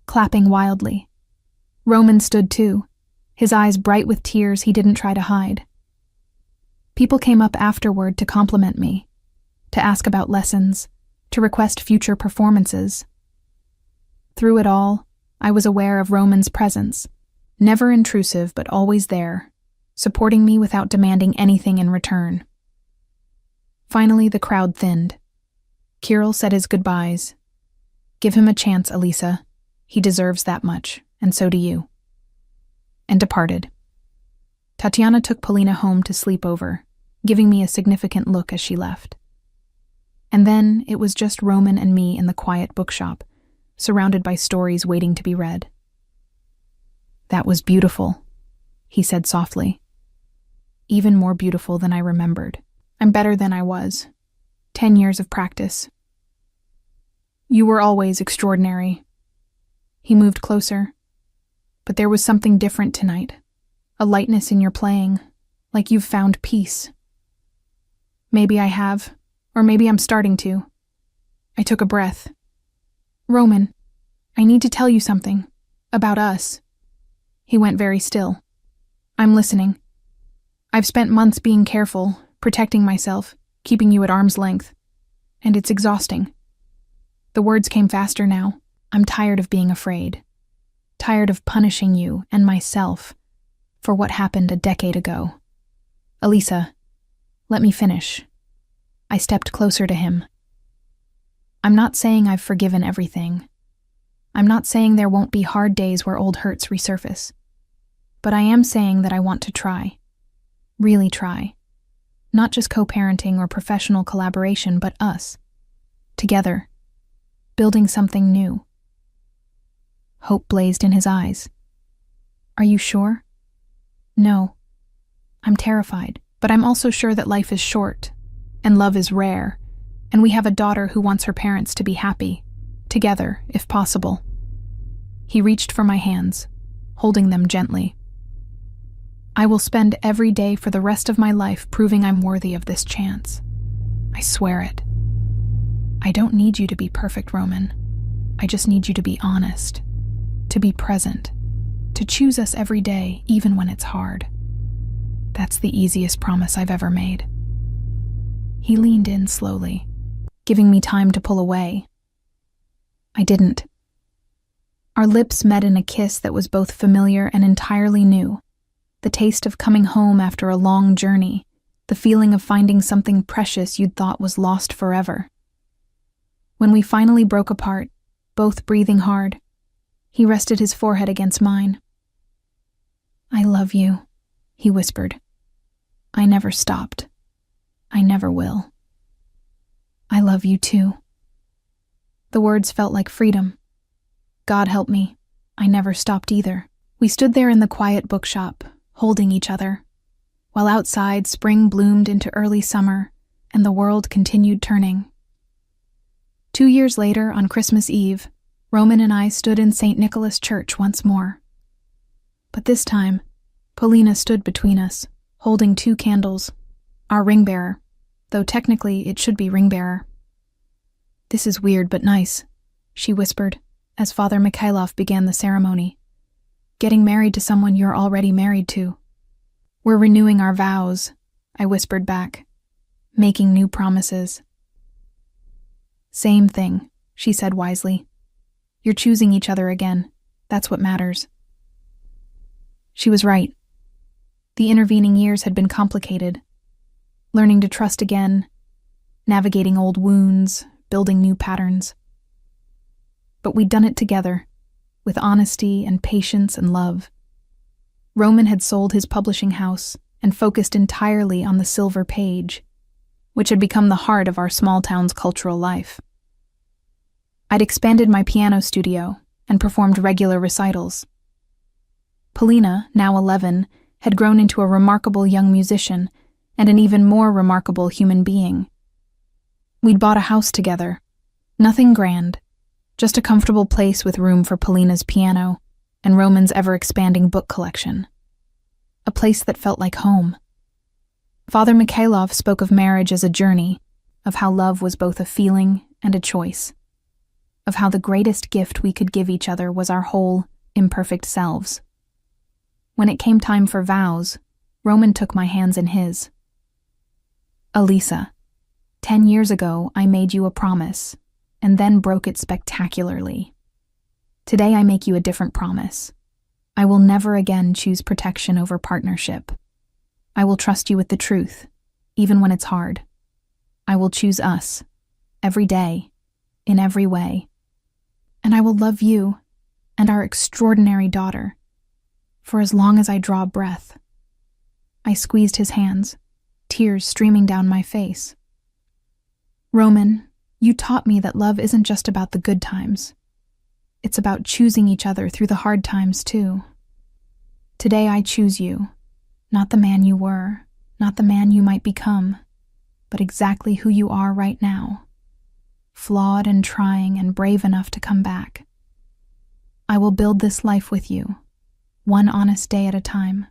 [SPEAKER 1] clapping wildly. Roman stood too, his eyes bright with tears he didn't try to hide. People came up afterward to compliment me, to ask about lessons, to request future performances. Through it all, I was aware of Roman's presence, never intrusive but always there, supporting me without demanding anything in return. Finally, the crowd thinned. Kirill said his goodbyes. "Give him a chance, Alisa. He deserves that much, and so do you." And departed. Tatiana took Polina home to sleep over, giving me a significant look as she left. And then it was just Roman and me in the quiet bookshop, surrounded by stories waiting to be read. "That was beautiful," he said softly. "Even more beautiful than I remembered. I'm better than I was. 10 years of practice. You were always extraordinary." He moved closer. "But there was something different tonight. A lightness in your playing, like you've found peace." Maybe I have, or maybe I'm starting to. I took a breath. "Roman, I need to tell you something. About us." He went very still. "I'm listening. I've spent months being careful, protecting myself, keeping you at arm's length. And it's exhausting." The words came faster now. "I'm tired of being afraid. Tired of punishing you and myself for what happened a decade ago. Alisa, Let me finish. I stepped closer to him. I'm not saying I've forgiven everything. I'm not saying there won't be hard days where old hurts resurface. But I am saying that I want to try. Really try. Not just co-parenting or professional collaboration, but us. Together. Building something new. Hope blazed in his eyes. Are you sure? No. I'm terrified, but I'm also sure that life is short, and love is rare, and we have a daughter who wants her parents to be happy, together, if possible. He reached for my hands, holding them gently. I will spend every day for the rest of my life proving I'm worthy of this chance. I swear it. I don't need you to be perfect, Roman. I just need you to be honest, to be present, to choose us every day, even when it's hard. That's the easiest promise I've ever made. He leaned in slowly, giving me time to pull away. I didn't. Our lips met in a kiss that was both familiar and entirely new. The taste of coming home after a long journey, the feeling of finding something precious you'd thought was lost forever. When we finally broke apart, both breathing hard, he rested his forehead against mine. I love you, he whispered. I never stopped. I never will. I love you too. The words felt like freedom. God help me, I never stopped either. We stood there in the quiet bookshop, holding each other, while outside spring bloomed into early summer and the world continued turning. 2 years later, on Christmas Eve, Roman and I stood in St. Nicholas Church once more. But this time, Polina stood between us, holding 2 candles, our ring bearer, though technically it should be ring bearer. This is weird but nice, she whispered, as Father Mikhailov began the ceremony. Getting married to someone you're already married to. We're renewing our vows, I whispered back, making new promises. Same thing, she said wisely. You're choosing each other again. That's what matters. She was right. The intervening years had been complicated. Learning to trust again, navigating old wounds, building new patterns. But we'd done it together, with honesty and patience and love. Roman had sold his publishing house and focused entirely on the Silver Page, which had become the heart of our small town's cultural life. I'd expanded my piano studio and performed regular recitals. Polina, now 11, had grown into a remarkable young musician and an even more remarkable human being. We'd bought a house together. Nothing grand, just a comfortable place with room for Polina's piano and Roman's ever-expanding book collection. A place that felt like home. Father Mikhailov spoke of marriage as a journey, of how love was both a feeling and a choice, of how the greatest gift we could give each other was our whole, imperfect selves. When it came time for vows, Roman took my hands in his. Elisa, 10 years ago I made you a promise, and then broke it spectacularly. Today I make you a different promise. I will never again choose protection over partnership. I will trust you with the truth, even when it's hard. I will choose us, every day, in every way. And I will love you and our extraordinary daughter, for as long as I draw breath. I squeezed his hands, tears streaming down my face. Roman, you taught me that love isn't just about the good times. It's about choosing each other through the hard times, too. Today I choose you, not the man you were, not the man you might become, but exactly who you are right now, flawed and trying and brave enough to come back. I will build this life with you, one honest day at a time.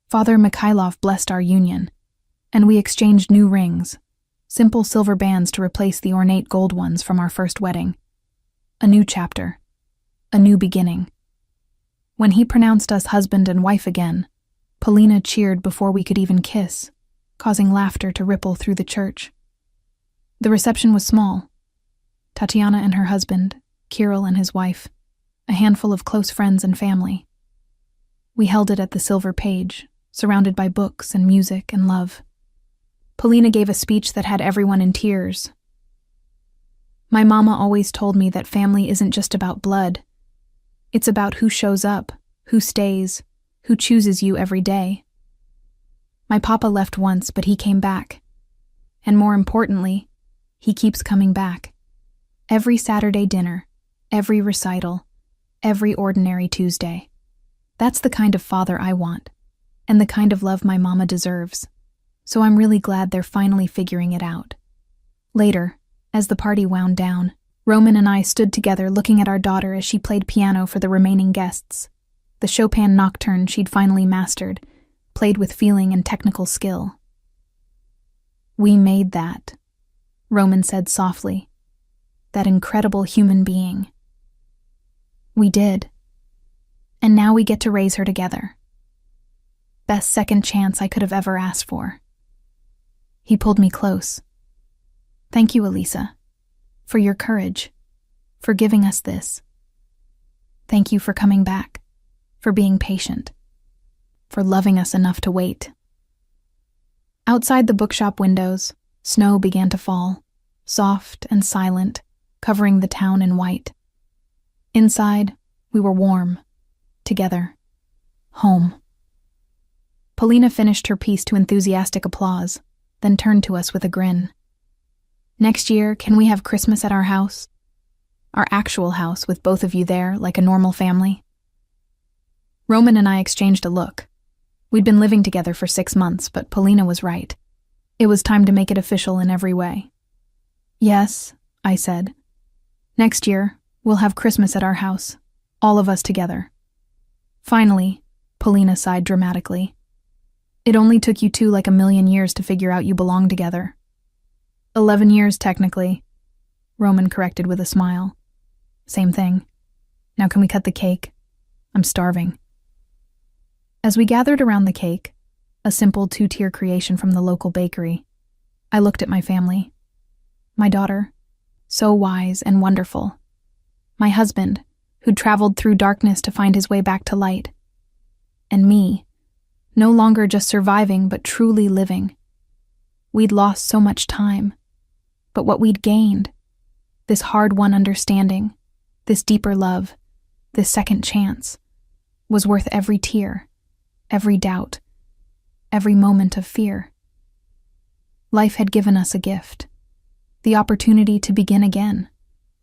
[SPEAKER 1] Father Mikhailov blessed our union, and we exchanged new rings, simple silver bands to replace the ornate gold ones from our first wedding. A new chapter, a new beginning. When he pronounced us husband and wife again, Polina cheered before we could even kiss, causing laughter to ripple through the church. The reception was small. Tatiana and her husband, Kirill and his wife, a handful of close friends and family. We held it at the Silver Page, surrounded by books and music and love. Polina gave a speech that had everyone in tears. My mama always told me that family isn't just about blood. It's about who shows up, who stays, who chooses you every day. My papa left once, but he came back. And more importantly, he keeps coming back. Every Saturday dinner, every recital, every ordinary Tuesday. That's the kind of father I want, and the kind of love my mama deserves. So I'm really glad they're finally figuring it out. Later, as the party wound down, Roman and I stood together looking at our daughter as she played piano for the remaining guests. The Chopin nocturne she'd finally mastered, played with feeling and technical skill. "We made that," Roman said softly. "That incredible human being. We did. And now we get to raise her together. Best second chance I could have ever asked for." He pulled me close. "Thank you, Elisa, for your courage, for giving us this. Thank you for coming back, for being patient, for loving us enough to wait." Outside the bookshop windows, snow began to fall, soft and silent, covering the town in white. Inside, we were warm, together, home. Polina finished her piece to enthusiastic applause, then turned to us with a grin. "Next year, can we have Christmas at our house? Our actual house with both of you there, like a normal family?" Roman and I exchanged a look. We'd been living together for 6 months, but Polina was right. It was time to make it official in every way. "Yes," I said. "Next year, we'll have Christmas at our house, all of us together." "Finally," Polina sighed dramatically. "It only took you two like 1,000,000 years to figure out you belong together." 11 years, technically, Roman corrected with a smile. "Same thing. Now can we cut the cake? I'm starving." As we gathered around the cake, a simple 2-tier creation from the local bakery, I looked at my family. My daughter, so wise and wonderful. My husband, who'd traveled through darkness to find his way back to light. And me, no longer just surviving but truly living. We'd lost so much time, but what we'd gained, this hard-won understanding, this deeper love, this second chance, was worth every tear, every doubt, every moment of fear. Life had given us a gift, the opportunity to begin again,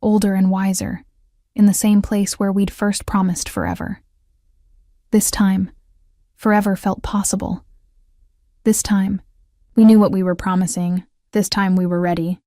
[SPEAKER 1] older and wiser, in the same place where we'd first promised forever. This time, forever felt possible. This time, we knew what we were promising. This time we were ready.